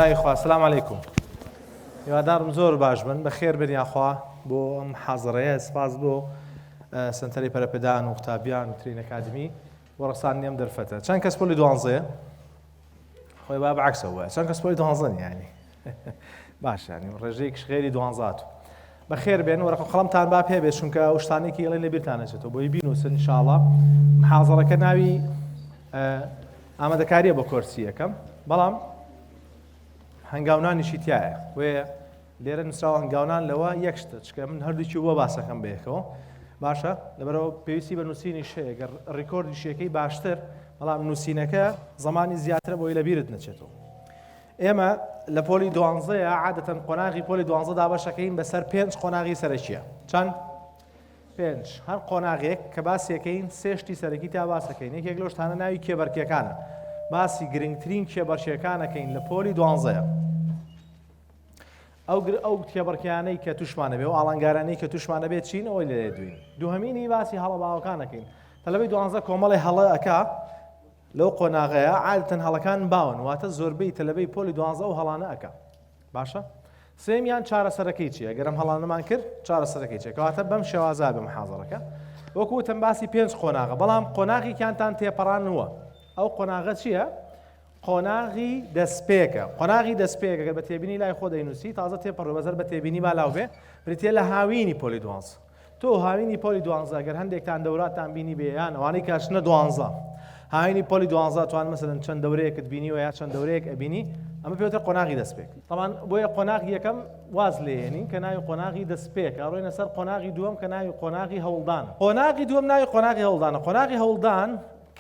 برای خوا سلام علیکم. هیوادارم زۆر باش بن بەخێر بن یاخوا بۆ ئەم حەزڕەیە سپاس بۆ سنتەری پەرەپێدان و قوتابیان و ترین ئەکادمی بۆ ڕەساندنی ئەم دەرفەتە. چەند کەس پۆلی 12 خۆی با بەعکسەوە چەند کەس پۆلی 12 یانی باش ینی ڕێژەیەکیش غێری 12 بەخێر بێن وەرەقە قەڵەمتان با پێ بێت چونکە ئەو شتانێکی ئێڵێ لەبیرتانەچێتەوە بۆی بینوسن ئینشاڵڵا. حەزڕەکە ناوی ئامادەکاریە بۆ کۆرسی یەکەم بەڵام هەنگاونانیشی تایە وێ لێرە نووسراوە هەنگاونان لەوە یەک شتە چکە من هەردووکی وە باسەکەم بەیەکەوە باشە لەبەرەوە پێویستی بە نووسینی شەیە گەر ڕیکۆردی شیەکەی باشتر بەڵام نووسینەکە زمانی زیاترە بۆی لەبیرت نەچێتەوە. ئێمە لە پۆلی 12 عادەتەن قۆناغی پۆلی 12 دابەشەکەین بەسەر 5 قۆناغی سەرەکیە. چەند؟ 5 هەر قۆناغێک کە باسیەکەین سێ شتی سەرەکی تا باسەکەین. یەکێک لەو شتانە ناوی کێبەرکیەکانە. باسی گرنگترین کێبەرچیەکانەکەین لە پۆلی 12. ئەو کێبەرکیانەی کە توشمانە بێ و ئاڵنگارانەی کە توشمانە بێت چین ئەوەی لێ دوین. دووهەمینی باسی هەڵەباوەکانەکەین. تەلەبەی 12 کۆمەڵی هەڵە ئەکا لەو قۆناغەیە عادەتەن هەڵەکان باون واتە زۆربەی تەلەبەی پۆلی 12 و هەڵانە ئەکا. باشە؟ سێمیان چارەسەرەکەی چییە؟ گەرم هەڵانەمان کرد چارەسەرەکەی چیە؟ کەواتە بەم شێوازە بە محاضەرەکە. وەکو وتم باسی 5 قۆناغە بەڵام قۆناغێکیانتان تێپەڕانەوە. ئەو قۆناغە چییە؟ قۆناغی دەستپێکە. قۆناغی دەستپێکە گەر بە تێبینی لای خۆ دەینووسی تازە تێپەڕۆ بەزەر بە تێبینی بالاو بێ بریتێ لە هاوینی پۆلی 12. تۆ هاوینی پۆلی 12 گەر هەندێکتان دەوراتان بینی بێ یان ئەوانەی کاشنە 12 هاوینی پۆلی 12 توان مەسەلەن چەند دەورەیەکت بینی و یا چەند دەورەیەک ئەبینی ئەمە پێوتە قۆناغی دەستپێک. طبعاً بۆیە قۆناغی یەکەم واز لێنین کە ناوی قۆناغی دەستپێک ئەڕۆینە سەر قۆناغی دووەم کە ناوی قۆناغی هەوڵدان. قۆناغی دووەم ناوی قۆناغی هەوڵدانە. قۆناغی هەوڵدان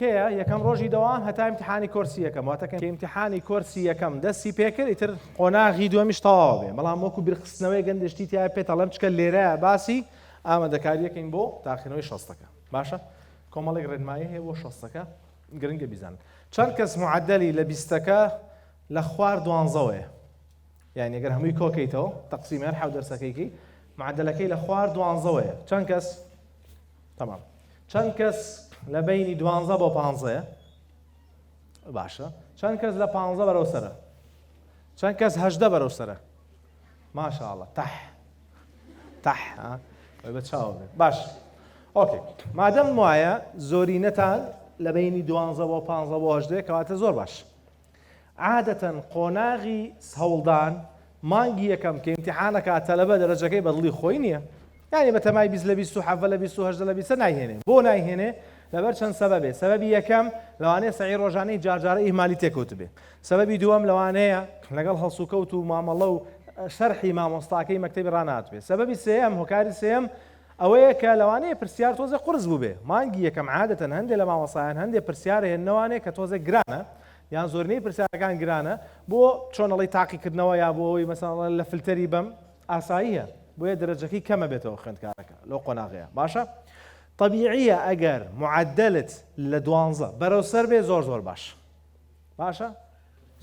کەیە یەکەم ڕۆژی دەوام هەتا ئیمتیحانی کۆرسی یەکەم واتە کە ئیمتیحانی کۆرسی یەکەم دەستی پێکرد ئیتر قۆناغی دووەمیش تەواو بێ. بەڵام وەکو بیرخستنەوەی گەندشتی تیا پێت ئەڵێم چکە لێرەیە باسی ئامادەکاریەکەین بۆ تاقینەوەی 60ەکە. باشە؟ کۆمەڵێک ڕێنمایی هەیە بۆ 60ەکە گرنگە بیزانن. چەند کەس معدەلی لە 20ەکە لە خوار 12ەیە. یعنی ئەگەر هەمووی کۆکەیتەوە تەقسیمی هەر حەوت دەرسەکەیکی معدەلەکەی لە خوار 12ەیە. چەند کەس؟ تەمام. چەند کەس لە بینی 12 بۆ 15 باشە. چەند کەس لە 15 بەرەو سەرە؟ چەند کەس 18 بەرەو سەرە؟ ماشاءڵڵا تەح بە چاو بێت. باش. ئۆکێ. مادەم وایە زۆرینەتان لە بینی 12 بۆ 15 بۆ 18 کەواتە زۆر باش. عادەتەن قۆناغی هەوڵدان مانگی یەکەم کە ئیمتیحانەکە تەلەبە دەرەجەکەی بەدڵی خۆی نییە. یعنی بەتەمای 20 لە 27 لە 28 لە 20 نایهێنێ. بۆ نایهێنێ؟ لەبەر چەند سەبەبێ. سەبەبی یەکەم لەوانەیە سەعی ڕۆژانەی جارجارە ئیهمالی تێکەوت بێ. سەبەبی دووەم لەوانەیە لەگەڵ هەڵسوکەوت و مامەڵە و شەرحی مامۆستاکەی مەکتەبی ڕانات بێ. سەبەبی سێەم هۆکاری سێەم ئەوەیە کە لەوانەیە پرسیار تۆزە قورس بوو بێ. مانگی یەکەم عادەتەن هەندێک لە مامۆستایان هەندێک پرسیار هێننەوانەیە کە تۆزە گرانە یان زۆرینەی پرسیارەکان گرانە بۆ چۆنەڵی تاقیکردنەوە یا بۆ ئەوی مەسەڵەن لە فلتەری بەم ئاساییە بۆیە دەرەجەکەی کەمە بێتەوە خوێندکارەکە لەو قۆناغەیە. باشە؟ طبیعیە ئەگەر معدەلت لە 12 بەرەو سەر بێ زۆر باش. باشە؟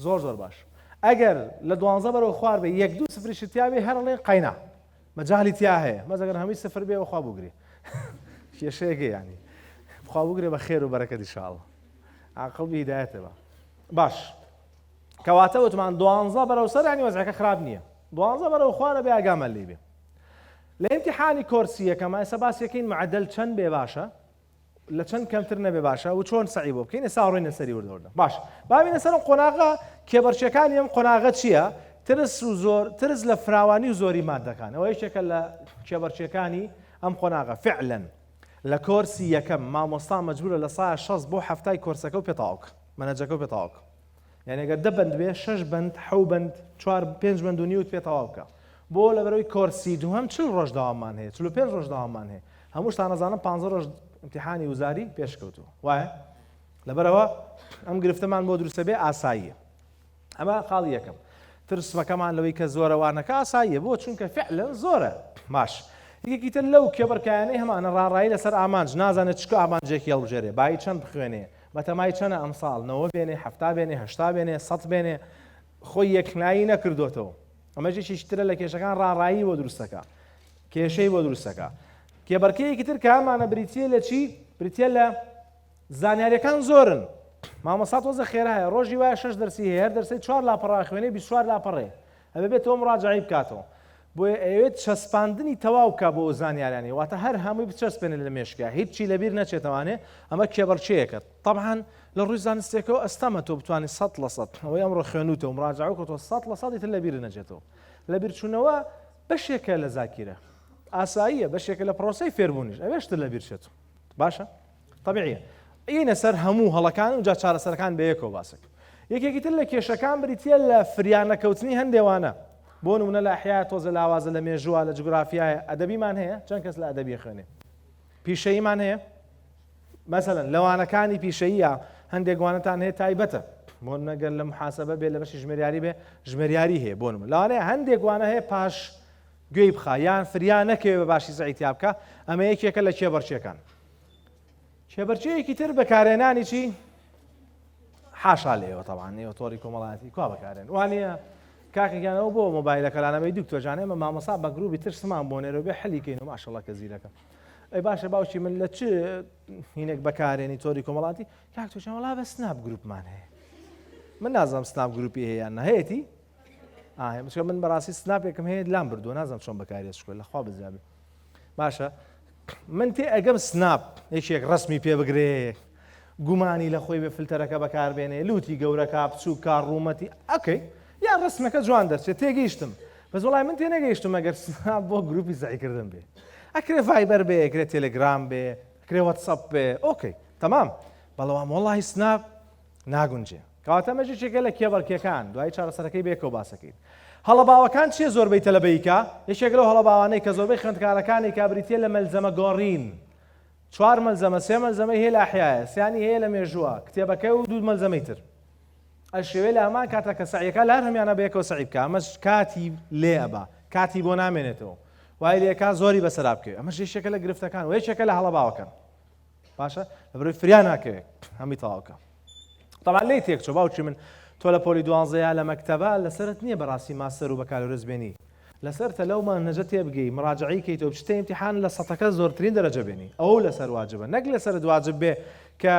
زۆر باش. ئەگەر لە 12 بەرەو خوار بێ 1-2 سفریشی تیا بێ هەرڵێن قەینا مەجالی تیا هەیە مەزەگەر هەمووی سفر بێ وخوا بگرێ کێشەیەکە ینی بخوا بگرێ بە خێر و بەرەکەت ئینشاءڵڵا. عاقڵبی هیدایەتە باش. کەواتە وتمان 12 بەرەو سەر ینی وەزعەکە خراپ نییە. 12 بەرەو خوارە بێ ئاگامە لێ بێ. لە ئیمتیحانی کۆرسی یەکەمە ئێستا باسیەکەین معدەل چەند بێ باشە لە چەند کەمتر نەبێ باشە و چۆن سەعی بۆ بکەین. ئێستا ڕۆینە سەری وردەوردە. باش. بابینە سەر قۆناغە کێبەرچیەکانی ئەم قۆناغە چییە؟ ترس لە فراوانی و زۆری مادەکان. ئەوە یەکێکە لە کێبەرچیەکانی ئەم قۆناغە فعلەن لە کۆرسی یەکەم مامۆستا مەجبورە لە سایە 6 بۆ هەفتای کۆرسەکە و پێتاوک مەنهەجەکە و پێتاوک. یعنی ئەگەر 10 بەند بێ 6 بەند 7 بەند 4-5 بەند و نیوت پێتاوا بکە. بۆ لەبەرەوەی کۆرسی دووهەم 40 ڕۆژ داوامان هەیە 45 ڕۆژ داوامان هەیە. هەموو شتان نەزانم 15 ڕۆژ ئیمتیحانی وزاری پێشکەوتووە. وایە؟ لەبەرەوە ئەم گرفتەمان بۆ دروستە بێ ئاساییە. ئەمە خاڵی یەکەم. ترسمەکەمان لەوەی کە زۆرەوانەکە ئاساییە بۆ چونکە فعلەن زۆرە. باش. یەکێکی تر لەو کێبەرکایانەی هەمانە ڕاڕایی لەسەر ئامانج نازانێت چکە ئامانجێکی هەڵبژێرێ بای چەند بخوێنێ بەتەمای چەندە ئەمساڵ 90 بێنێ 70 بێنێ 80 بێنێ 100 بێنێ خۆی یەکنایی نەکردوتەوە. ئەمە ژێکیشترە لە کێشەکان ڕاڕایی بۆ دروستەکە کێشەی بۆ دروستەکە. کێبەرکەیەکی تر کە ئەمانە بریتیە لە چی؟ بریتیە لە زانیاریەکان زۆرن. مامۆستا تۆزە خێرا هەیە ڕۆژی وایە 6 دەرسی هەیە هەر دەرسەی 4 لاپەڕا خوێنێ 24 لاپەڕێ ئەبێ بێتەوە مراجعی بکاتەوە بۆیە ئەوێت چەسپاندنی تەواو بکە بۆ زانیاریانی واتە هەر هەمووی بچەسپێنێت لە مێشکە هیچی لەبیر نەچێتەوانێ ئەمە کێبەرچەیەکە طبعاً لە ڕووی زانستێکەوە ئەستەمە تۆ بتوانانی 100% ئەوەی ئەمڕۆ خوێنوتەوە مراجعە وکەوتەوە 100% تر لەبیر نەچێتەوە لەبیر چوونەوە بەشێکە لە زاکیرە ئاساییە بەشێکە لە پرۆسەی فێربوونیش ئەوێشتر لەبیر چێتەوە باشە طبیعیە ئینە سەر هەموو هەڵەکان و جا چارەسەرەکان بەیەکەوە باسک یەکێکی تر لە کێشەکان بریتە لە فریانەکەوتنی هەندێوانە بۆ نمونە لە ئەحیا تۆزە لاوازە لە مێژووە لە جوگرافیایە ئەدەبیمان هەیە چەند کەس لە ئەدەبی خوێنێ پیشەییمان هەیە مەسەلەن لەوانەکانی پیشەییە هەندێک گوانەتان هەیە تایبەتە بۆ نەگەر لە محاسبە بێ لە بەشی ژمێریاری بێ ژمێریاری هەیە بۆ نمونە لەوانەیە هەندێک گوانە هەیە پاش گوێی بخا یان فریان نەکەوێ بە باشی زەعیتیا بکە ئەمە یەکێکە لە کێبەرچیەکان کێبەرچەیەکی تر بەکارهێنانی چی حاشا لێەوە تەوان نێوەتۆری کۆمەڵایەتی کوا بەکارێن وانە کاکەگیانەوە بۆ مۆبایلەکەلانەوەی دکتۆرجانێ ئەمە مامۆستا بە گروپی تر سمان بۆ نێرە بێ حەلیکەین و ماشەڵڵا کە زیرەکە ئەی باشە باوکی من لە چ هینێک بەکارێنی تۆری کۆمەڵاتی کاک تۆ وەڵا بە سناب گروپمان هەیە من نازانم سناب گروپی هەیە یان نەهەیەتی مچکە من بەڕاستی سناپێکم هەیە لام بردووە نازانم چۆن بەکارێت شکۆل لەخوا بزیابێ باشە من تێ ئەگەم سناپ یەکێک ڕسمی پێ بگرێ گومانی لە خۆی بە فلتەرەکە بەکاربێنێ لوتی گەورەکە بچوو کار ڕوومەتی ئەوکەی یا ڕسمەکە جوان دەچێت تێگەیشتم بەس وەڵای من تێ نەگەیشتم ئەگەر سناپ بۆ گروپی زایکردن بێ ئەکرێ ڤایبەر بێ ئەکرێ تێلەگرام بێ ئەکرێ وەتسەپ بێ ئۆکەی تەمام بەڵام وەڵاهی سناپ ناگونجێ کەواتە مەژێکێکە لە کێبەرکیەکان دوای چارەسەرەکەی بێکەوە باسەکەیت هەڵەباوەکان چیە زۆربەی تەلەبەیکە یەکێک لەو هەڵەباوانەی کە زۆربەی خوێندکارەکانی کابریتە لە مەلزەمە گۆڕین 4 مەلزەمە 3 مەلزەمەی هەیە لە ئەحیایە سیانی هەیە لە مێژووە کتێبەکەی و 2 مەلزەمەی تر ئەشێوەی لە هەمان کاتە کە سەعیەکە لە هەمیانە بەیەکەوە سەعی بکە ئەمەش کاتی لێ ئەبا کاتی بۆ نامێنێتەوە وای لێکا زۆری بەسەرا بکەوێت ئەمەش یەکێکە لە گرفتەکان و یەکێکە لە هەڵەباوەکان باشە لەبەرەوەی فریان ناکەوێت هەمی تەواوکە طبعا لێی تێکچۆ باوکی من تۆ لە پۆلی 12 لە مەکتەبە لەسەرت نییە بەڕاستی ماستەر و بەکالۆرس بێنی لەسەرتە لەومان نەجە تێبگەی مراجعی کەیتەوە بشتە ئیمتیحان لە 100% زۆرترین دەرەجە بێنی ئەوە لەسەر واجبە نەک لەسەرت واجب بێ کە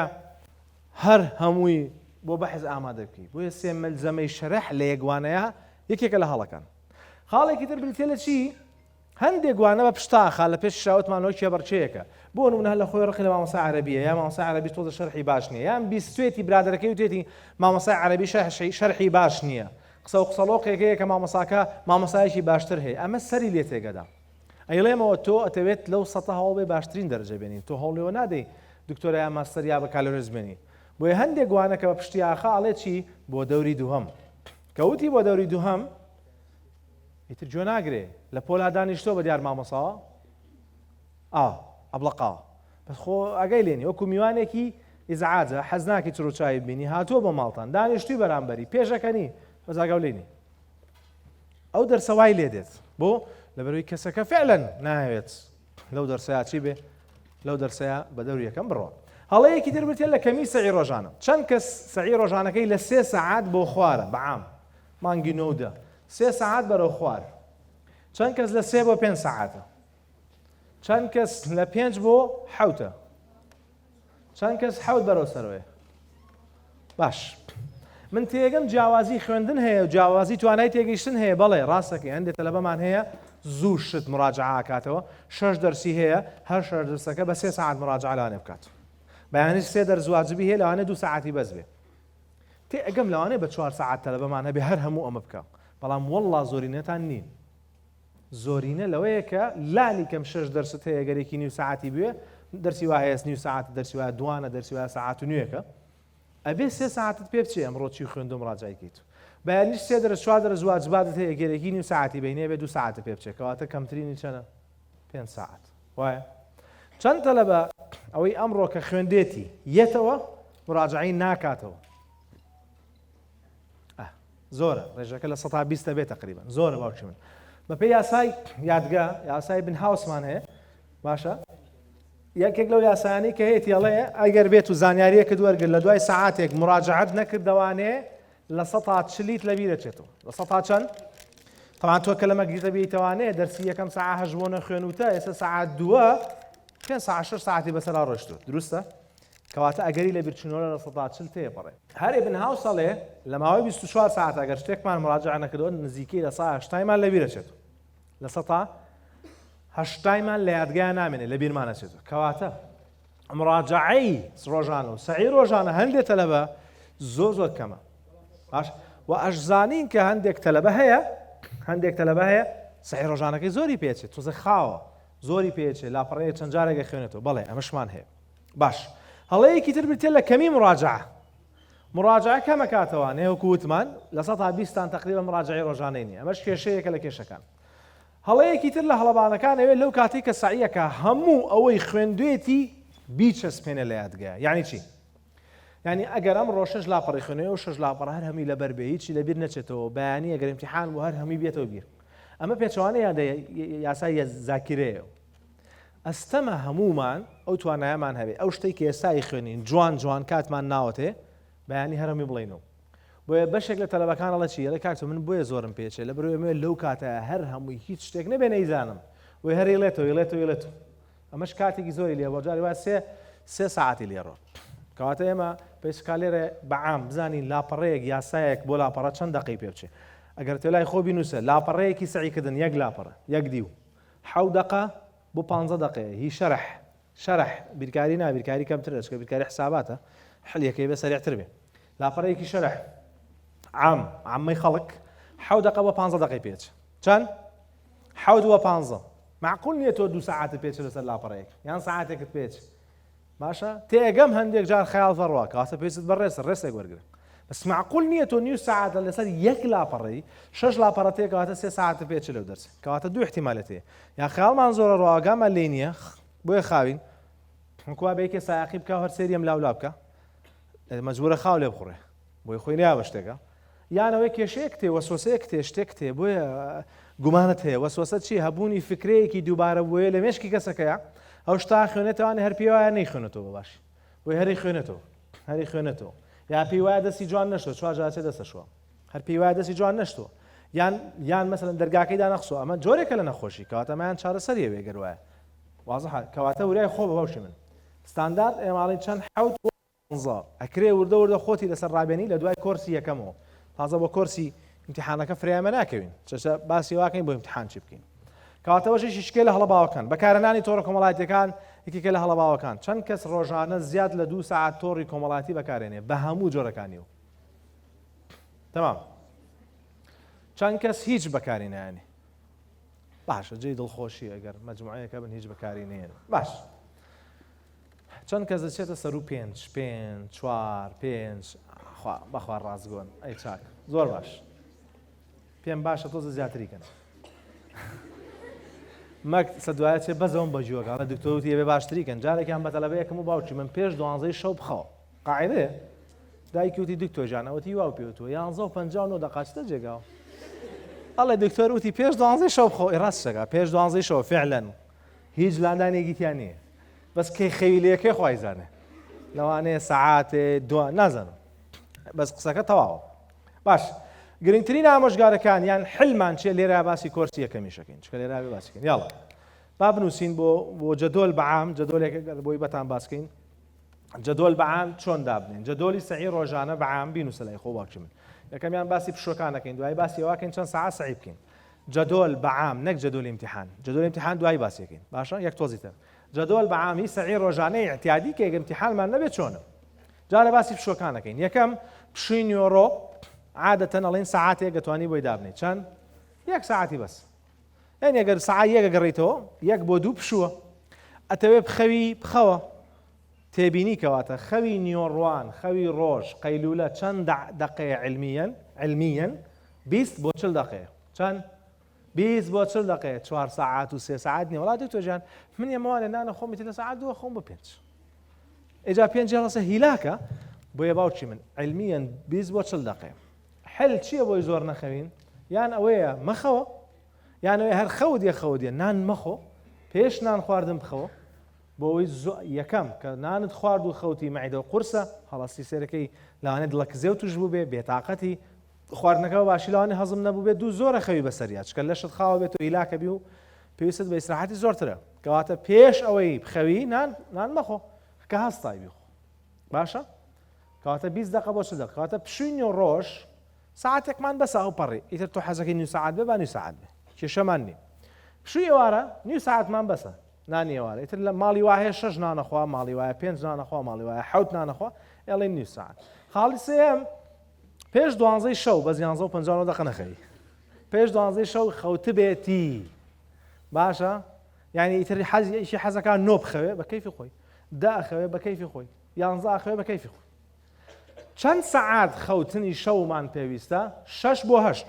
هەر هەمووی بۆ بەحث ئامادە بکەی بۆیە 3 مەلزەمەی شەرح لە یەکوانەیە یەکێکە لە هەڵەکان خاڵێکی تر بریتێ لە چی هەندێک گوانە بە پشتاخە لە پێش شاوتمانەوە کێبەرچەیەکە بۆ نمونە لە خۆی ڕقی لە مامۆستا عەرەبیە یا مامۆستا عەرەبی تۆزە شەرحی باش نییە یان بیستوێتی برادەرەکەی و توێتی مامۆستا عەرەبی شەرحی باش نییە قسە و قسەڵۆقێکەیە کە مامۆساکە مامۆسایەکی باشتر هەیە ئەمە سەری لێ تێگەدا ئەیڵێمەوە تۆ ئەتەوێت لەو سەتە هەوڵ بێ باشترین دەرەجە بێنین تۆ هەوڵێەوە نادەی دکتۆرە یا ماستەر یا بەکالۆرس بێنی بۆیە هەندێک گوانەکە بە پشتی ئاخا ئەڵێ چی بۆ دەوری دووهەم کەوتی بۆ دەوری دووهەم ئیتر جۆ ناگرێ لە پۆلا دانیشتۆ بە دیار مامۆساوە ئەبڵقاوە بەس خۆ ئەگەی لێنی وەکو میوانێکی ئیزعاجە حەزناکی چڕوچاوی بینی هاتووە بۆ ماڵتان دانیشتوی بەرامبەری پێشەکەنی بەزاگەو لێنی ئەو دەرسەوای لێ دێت بۆ لەبەرەوەی کەسەکە فعلەن ناوێت لەو دەرسەیە چی بێ لەو دەرسەیە بە دەوری یەکەم بڕۆ هەڵەیەکی تر بێت لە کەمی سەعی ڕۆژانە چەند کەس سەعی ڕۆژانەکەی لە 3 سەعات بۆ خوارە بەعام مانگی 9 3 سەعات بەرەو خوار چەند کەس لە 3 بۆ 5 سەعاتە چەند کەس لە 5 بۆ 7 چەند کەس 7 بەرەو سەرەوەی باش من تێگەم جیاوازی خوێندن هەیە و جیاوازی توانای تێگەیشتن هەیە بەڵێ ڕاستەکەی هەندێک تەلەبەمان هەیە زوو شت مراجعە کاتەوە 6 دەرسی هەیە هەر 6 دەرسەکە بە 3 ساعت مراجعە لەوانێ بکات بەیانیش 3 دەرس واجبی هەیە لەوانێ 2 ساعتی بەس بێ تێگەم لەوانێ بە 4 ساعت تەلەبەمان هەبێ هەر هەموو ئەمە بکە بەڵام وەڵڵا زۆرینەتان نین زۆرینە لەوەیە کە لانی کەم 6 دەرست هەیە گەرێکی نیو ساعتی بوێ دەرسی وایە نیو ساعت دەرسی وایە دوانە دەرسی وایە ساعت و نوێکە ئەبێ 3 ساعتت پێ بچێ ئەمڕۆ چی خوێندو مراجعە کەیت بەیانیش 3 دەرس 4 دەرس واجباتت هەیە گەرێکی نیو ساعتی بینێ بێ 2 ساعت پێ بچێت کەواتە کەمترینی چەنە 5 ساعت وایە چەند تەلەبە ئەوەی ئەمڕۆ کە خوێندێتی یەتەوە مراجعەی ناکاتەوە زۆرە ڕێژەکە لە 120 بێت تقریبا زۆرە باوکی من بەپێی یاسای یادگا یاسای بن هاوسمان هەیە باشە یەکێک لەو یاسایانی کە هەیەی ئەڵێ ئەگەر بێت و زانیاریەکە دووەرگر لە دوای سەعاتێک مراجعەت نەکردەوانێ لە 140 لەبیرە چێتەوە لە 100 چەند طبعا تۆ کە لەمە گریتە بیتەوانێ دەرسی یەکەم ساعت 8 بۆ نەخوێنوتە ئێستا ساعت 2 5 ساعت 6 ساعتی بەسەرا ڕۆیشتووە دروستە کەواتە ئەگەری لە بیرچوونەوە لە ١40 تێپەڕێ. هەر ئیبن هاوسەڵێ لە ماوەی 24 ساعت ئەگەر شتێکمان مراجعە نەکردەوە نزیکەی لە 80مان لە بیرەچێت. لە 80مان لە یادگایە نامێنێ لە بیرمان ئەچێتەوە. کەواتە مراجعەی ڕۆژانە و سەعی ڕۆژانە هەندێک تەلەبە زۆر کەمە. باش و ئەشزانین کە هەندێک تەلەبە هەیە سەعی ڕۆژانەکەی زۆری پێچێت تۆزە خاوە زۆری پێچێت لاپەڕەیە چەند جارێکە خوێنێتەوە بەڵێ ئەمەشمان هەیە. باش هەڵەیەکی تر بتێت لە کەمی مراجعە کەمە کاتەوە نێوەکو وتمان لە 120 تقریبا مراجعەی ڕۆژانەی نیە. ئەمەش کێشەیەکە لە کێشەکان. هەڵەیەکی تر لە هەڵەبانەکان ئەوێ لەو کاتی کە سعیەکە هەموو ئەوەی خوێندوێتی بیچەسپێنە لە یادگایە. یعنی چی؟ یعنی ئەگەر ئەم ڕۆ 6 لاپەڕی خوێنێ و 6 لاپەڕ هەر هەمی لەبەر بێ هیچی لەبیر نەچێتەوە بەیانی ئەگەر ئیمتیحان بوو هەر هەمی بێتەوە بیر. ئەمە پێچەوانەی یاسای زاکیرەیە. ئەستەمە هەمومان ئەو توانایەمان هەبێ ئەو شتێک کە ئێستای خوێنین جوان کاتمان ناوەتێ بەیانی هەرمی بڵێنەوە. بۆیە بەشێک لە تەلەبەکان ئەڵە چی ئەڵێ کاکتۆ من بۆیە زۆرم پێچێت لە بەرەوەی لەو کاتە هەر هەمووی هیچ شتێک نەبێ نەیزانم وی هەر ئێڵێتەوە. ئەمەش کاتێکی زۆری لێ بۆ جاری وا 3 ساعتی لێڕۆ. کەواتە ئێمە پێشکا لێرە بەعام بزانین لاپەڕەیەک یاسایەک بۆ لاپەڕە چەند دقەی پێ بچێت. ئەگەر تۆ لای خۆ بینوسە لاپەڕەیەکی سعیکردن یەک لاپەڕە یەک دیو 7 دقە بۆ 15 دقەیە هی شەرح بیرکاری نابیرکاری کەمتر دەچکە بیرکاری حساباتە حلیەکەی بە سەریعتر بێ. لاپەڕەیەکی شەرح عامەی خەڵک 7 دقە بۆ 15 دقەی پێچ چەند 7 و 15 معقول نییە تۆ 2 ساعت پێچ لەسەر لاپەڕەیەک یان ساعتێکت پێچ باشە تێگەم هەندێک جار خەیاڵ فەڕوا کەواتە پێویستت بە ڕێسێک وەرگرە. بەس معقول نییە تۆ نیو ساعتە لەسەر یەک لاپەڕی 6 لاپەڕە تێ کەواتە 3 ساعت پێچ لەو دەرس کەواتە 2 احتیمالەت هەیە یا خەیاڵمان زۆرە ڕواگەمە لێ نییە بۆیە خاوین وەکوا بەیەکێ سایاقی بکە هەر سێریەم لاولا بکە مەجبورە خاو لێ بخوڕێ بۆی خۆی نیا بە شتێکە یانەوەی کێشەیەک تێ وەسوسەیەک تێ شتێک تێ بۆیە گومانت هەیە وەسوسە چی هەبوونی فکرەیەکی دووبارە بۆیە لە مێشکی کەسەکەیە ئەو شتا خوێنێتەوەوانە هەر پێی وایە نەیخوێنێتەوە باش بۆی هەری خوێنێتەوە یا پێی وایە دەستی جوان نەشتۆ چوار جارچێ دەستەشوە هەر پێی وایە دەستی جوان نەشتۆ یان مەسەلەن دەرگاکەیدا نەخسۆ ئەمە جۆرێکە لە نەخۆشی کەواتە ئەمەیان چارەسەریە وێگەر وایە وازەحە کەواتە وریای خۆ بە بەوشی من ستاندارد ئێماڵی چەند 15 ئەکرێ وردە خۆتی لەسەر ڕابێنی لە دوای کۆرسی یەکەمەوە تازە بۆ کۆرسی امتحانەکە فرێمە ناکەوین چەشە باسی واکەین بۆ امتحان چی بکەین کەواتەوەشی شکێ لە هەڵەباوەکان بەکارهێنانی تۆڕە کۆمەڵایەتیەکان یەکێکە لە هەڵەباوەکان چەند کەس ڕۆژانە زیاد لە 2 ساعت تۆڕی کۆمەڵایەتی بەکارێنێ بە هەموو جۆرەکانیەوە تەمام چەند کەس هیچ بەکاری نایێنێ باشە جێی دڵخۆشی ئەگەر مەجموعەیەکە بن هیچ بەکاری نێن باش چەند کەس دەچێتە سەر و 5 4 5 بەخوا ڕازگۆن ئەی چاک زۆر باش پێم باشە تۆزە زیاتریکەن مەک سەدوایە چێ بەزەوم بەجووەکانە دکتۆروتی بێ باشتریکەن جارێکیان بە تەلەبەیەکەم و باوکی من پێش 12 شەو بخەوە قاعدەیە دایکی وتی دکتۆرجانەوەتی وا پێوتوە 11:59 دەقاچتە جێگاوە ئەڵێ دکتۆر وتی پێش 12 شەو بخەوە ڕاستەکە پێش 12 شەو فعلەن هیچ لاندانێکیتیان نییە بەس کەی خەویلەکەی خوای زانێ لەوانەیە سەعاتێ دو نازانم بەس قسەکە تەواوە باش گرنگترین ئامۆژگارەکان یان حلمان چێ لێرە باسی کۆرسی یەکەمیشەکەین چکە لێرە باسیکەین یاڵە با بنووسین بۆ جەدۆل بەعام جەدۆلێک بۆی بەتان باسکەین جەدۆل بەعام چۆن دابنین جەدۆلی سەعی ڕۆژانە بەعام بینوسە لای خۆ باوکی من یەکەمیان باسی پشۆکانەکەین دوای باسی ئەوەکەین چەند سەعات سەعی بکەین جەدۆل بەعام نەک جەدۆلی امتحان جەدۆلی امتحان دوای باسیەکەین باشە یەک تۆزیتر جەدۆل بەعامی سەعی ڕۆژانەی احتیادی کە امتحانمان نەبێت چۆنە جارە باسی پشۆکانەکەین یەکەم پشووی نیۆڕۆ عادەتەن ئەڵێن سەعاتێک دەتوانی بۆی دابنێت چەند یەک سەعاتی بەس یعنی ئەگەر سەعات یەکە گەڕیتەوە 1 بۆ 2 پشووە ئەتەوێ بخەوە تێبینی کەواتە خەوی نیۆڕوان خەوی ڕۆژ قەیلولە چەند دقەیە علمیەن 20 بۆ 40 دقەیە چەند 20 بۆ 40 دقەیە 4 ساعات و 3 ساعت نییە وڵات دکتۆرجان من ئێمەوانە نانە خۆمی لە ساعت 2 خۆم بە 5 ئێجا 5 هەڵەسە هیلاکە بۆیە باوکی من علمیەن 20 بۆ 40 دقەیە حل چییە بۆی زۆر نەخەوین یان ئەوەیە مەخەوە یان ئەوەیە هەر خەوت یە نان مەخۆ پێش نان خواردن بخەوە بۆەوەی یەکەم کە نانت خوارد و خەوتی مەعیدە و قورسە هەڵاستی سێرەکەی لەوانێت دڵە کزێ و توش بوو بێ بێتاقەتی خواردنەکە باشی لەوانێ هەزم نەبوو بێت دوو زۆرە خەوی بەسەریا چکە لەشت خاوە بێت و هیلاکە بی و پێویستت بە ئیسراحەتی زۆرترە کەواتە پێش ئەوەی بخەوی نان مەخۆ کە هەستای بیخۆ باشە کەواتە 20 دقه بۆ 30 دقه کەواتە پشووی نێو ڕۆژ ساعتێکمان بەسە ئەو پەڕی ئیتر تۆ حەزەکەی نیو ساعت بێ با نیو ساعت بێ کێشەمان نییە پشووی ئێوارە نیو ساعتمان بەسە نانی ئێوارە ئیتر لە ماڵی وایە 6 نانەخوا ماڵی وایە 5 نانەخوا ماڵی وایە 7 نانەخوا ئێڵێ نیو ساعت خاڵی سێم پێش 12 شەو بە 11:50 دقه نەخەوی پێش 12 شەو خەوتە بێتی باشە یعنی ئیتر حەزی حەزەکان نۆ بخەوێ بە کەیفی خۆی دا ئەخەوێ بە کەیفی خۆی 11 ئەخەوێ بە کەیفی خۆی چەند سەعات خەوتنی شەومان پێویستە 6 بۆ 8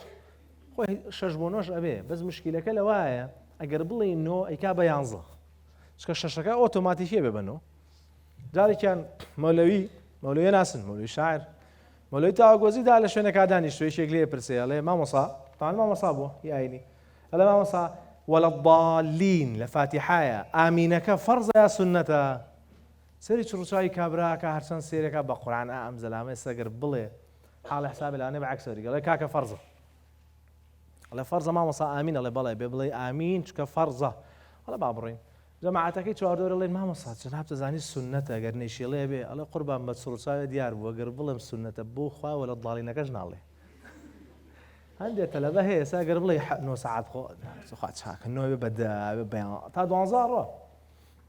خۆی 6 بۆ 9 ئەبێ بەس مشکلەکە لەوایە ئەگەر بڵێ نۆ ئەیکا بە 11 چکە شەشەکە ئۆتۆماتیکیە بێ بنەوە جارێکیان مەولەوی ناسن مەولەوی شاعر مەولەوی تاوەگۆزیدا لە شوێنێکا دانیشتووی شێک لێ پرسێ ئەڵێ مامۆسا تاوان مامۆسا بووە یاینی ئەڵێ مامۆسا وەلەضالین لە فاتیحایە ئامینەکە فەرزە یا سونەتە سەری چڕوچاوی کابراکە هەرچەند سێرێکە بە قورئان ئەم زەلامەی سەگەر بڵێ حاڵی حسابی لەوانەیە بەعەکسەوەری گەڵێ کاکە فەرزە ئەڵێ فەرزە مامۆسا ئامین ئەڵێ بەڵێ بێ بڵێ ئامین چکە فەرزە ئەڵێ با بڕۆین جەماعەتەکەی چواردۆرە لێن مامۆسا جەناب دەزانی سونەتە ئەگەر نەیشێڵێ بێ ئەڵێ قوربان بە چڕوچاوی دیار بوو ئەگەر بڵێم سونەتە بۆ خوا وەلەضالینەکەش ناڵێ هەندێک تەلەبە هەیە ئێستا ئەگەر بڵێ 9 ساعت خۆ خوا چاکە نۆ بێ بەدا بەیان تا 12 ڕۆ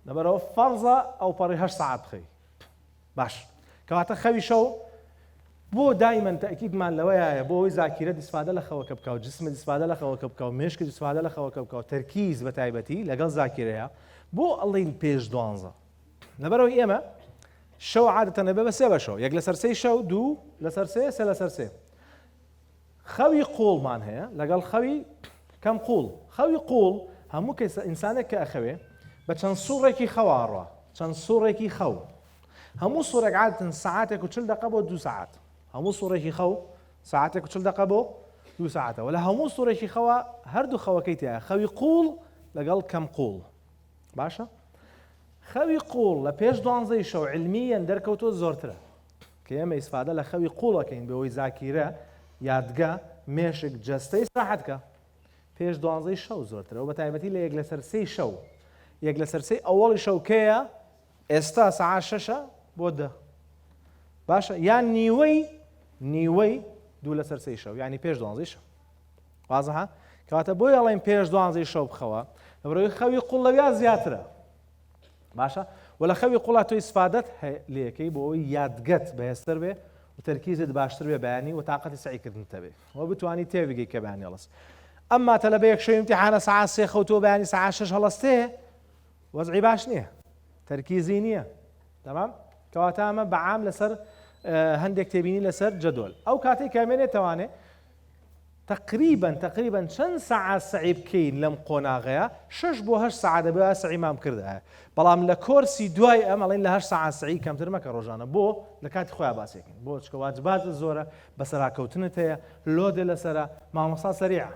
لەبەرەوە فەرزە ئەو پەڕی 8 ساعت بخەی باش کەواتە خەوی شەو بۆ دایمەن تەئکیدمان لەوەیە بۆ ئەوەی زاکیرە دیسفادە لە خەوەکە بکە و جسمە دیسفادە لە خەوەکە بکە و مێشکە دیسفادە لە خەوەکە بکە و تەرکیز بە تایبەتی لەگەڵ زاکیرەیە بۆ ئەڵێن پێش 12 لەبەرەوەی ئێمە شەو عادەتەن ئەبێ بە 3 بەشەوە یەک لەسەر 3 شەو 2 لەسەر 3 3 لەسەر 3 خەوی قوڵمان هەیە لەگەڵ خەوی کەم قوڵ خەوی قوڵ هەموو کەس ئینسانێک کە ئەخەوێ بە چەند سوڕێکی خەواڕە چەند سوڕێکی خەو هەموو سوڕێک عادەتەن ساعاتێک و 40 دقه بۆ 2 ساعت هەموو سوڕێکی خەو ساعاتێک و 40 دقه بۆ 2 ساعتەوە لە هەموو سوڕێکی خەوە هەردوو خەوەکەی تایە خەوی قوڵ لەگەڵ کەم قوڵ باشە خەوی قوڵ لە پێش 12 شەو علمیەن دەرکەوتۆ زۆرترە کە ئێمە ئیسفادە لە خەوی قوڵەکەین بەوەی زاکیرە یادگە مێشک جەستەی ساحەتکە پێش 12 شەو زۆرترە و بە تایبەتی لە یەک لەسەر 3 شەو یەک لەسەر 3 ئەوەڵی شەوکەیە ئێستا ساعات 6 بۆ 10 باشە یان نیوەی 2 لەسەر 3 شەو یعنی پێش 12 شەو وازەها کەواتە بۆی ئەڵێن پێش 12 شەو بخەوە لەبەرەوەی خەوی قوڵ لەویا زیاترە باشە و لە خەوی قوڵا تۆ ئیسفادەت لێەکەی بۆ ئەوەی یادگەت بەهێزتر بێ و تەرکیزت باشتر بێ بەیانی و تااقەتی سعیکردنتە بێ و بتوانی تێویگەی کە بەیانی هەڵەست ئەمما تەلەبەیەک شەوی امتحانە ساعات 3 خەوتۆ بەیانی ساعات 6 هەڵەستێ وەزعی باش نییە تەرکیزی نییە تەمام کەواتە ئەمە بەعام لەسەر هەندێک تێبینی لەسەر جەدۆل ئەو کاتێک کامێنێت توانێت تقریبا چەند ساعات سعی بکەین لەم قۆناغەیە 6 بۆ 8 ساعت دەبێت سعیمان کردایە بەڵام لە کۆرسی دوای ئەم ئەڵێن لە 8 ساعت سعی کەمتر مەکە ڕۆژانە بۆ لە کاتی خۆیان باسێکین بۆ چکە واجبات زۆرە بەسەراکەوتنت هەیە لۆدە لەسەرە مامۆستا سەریع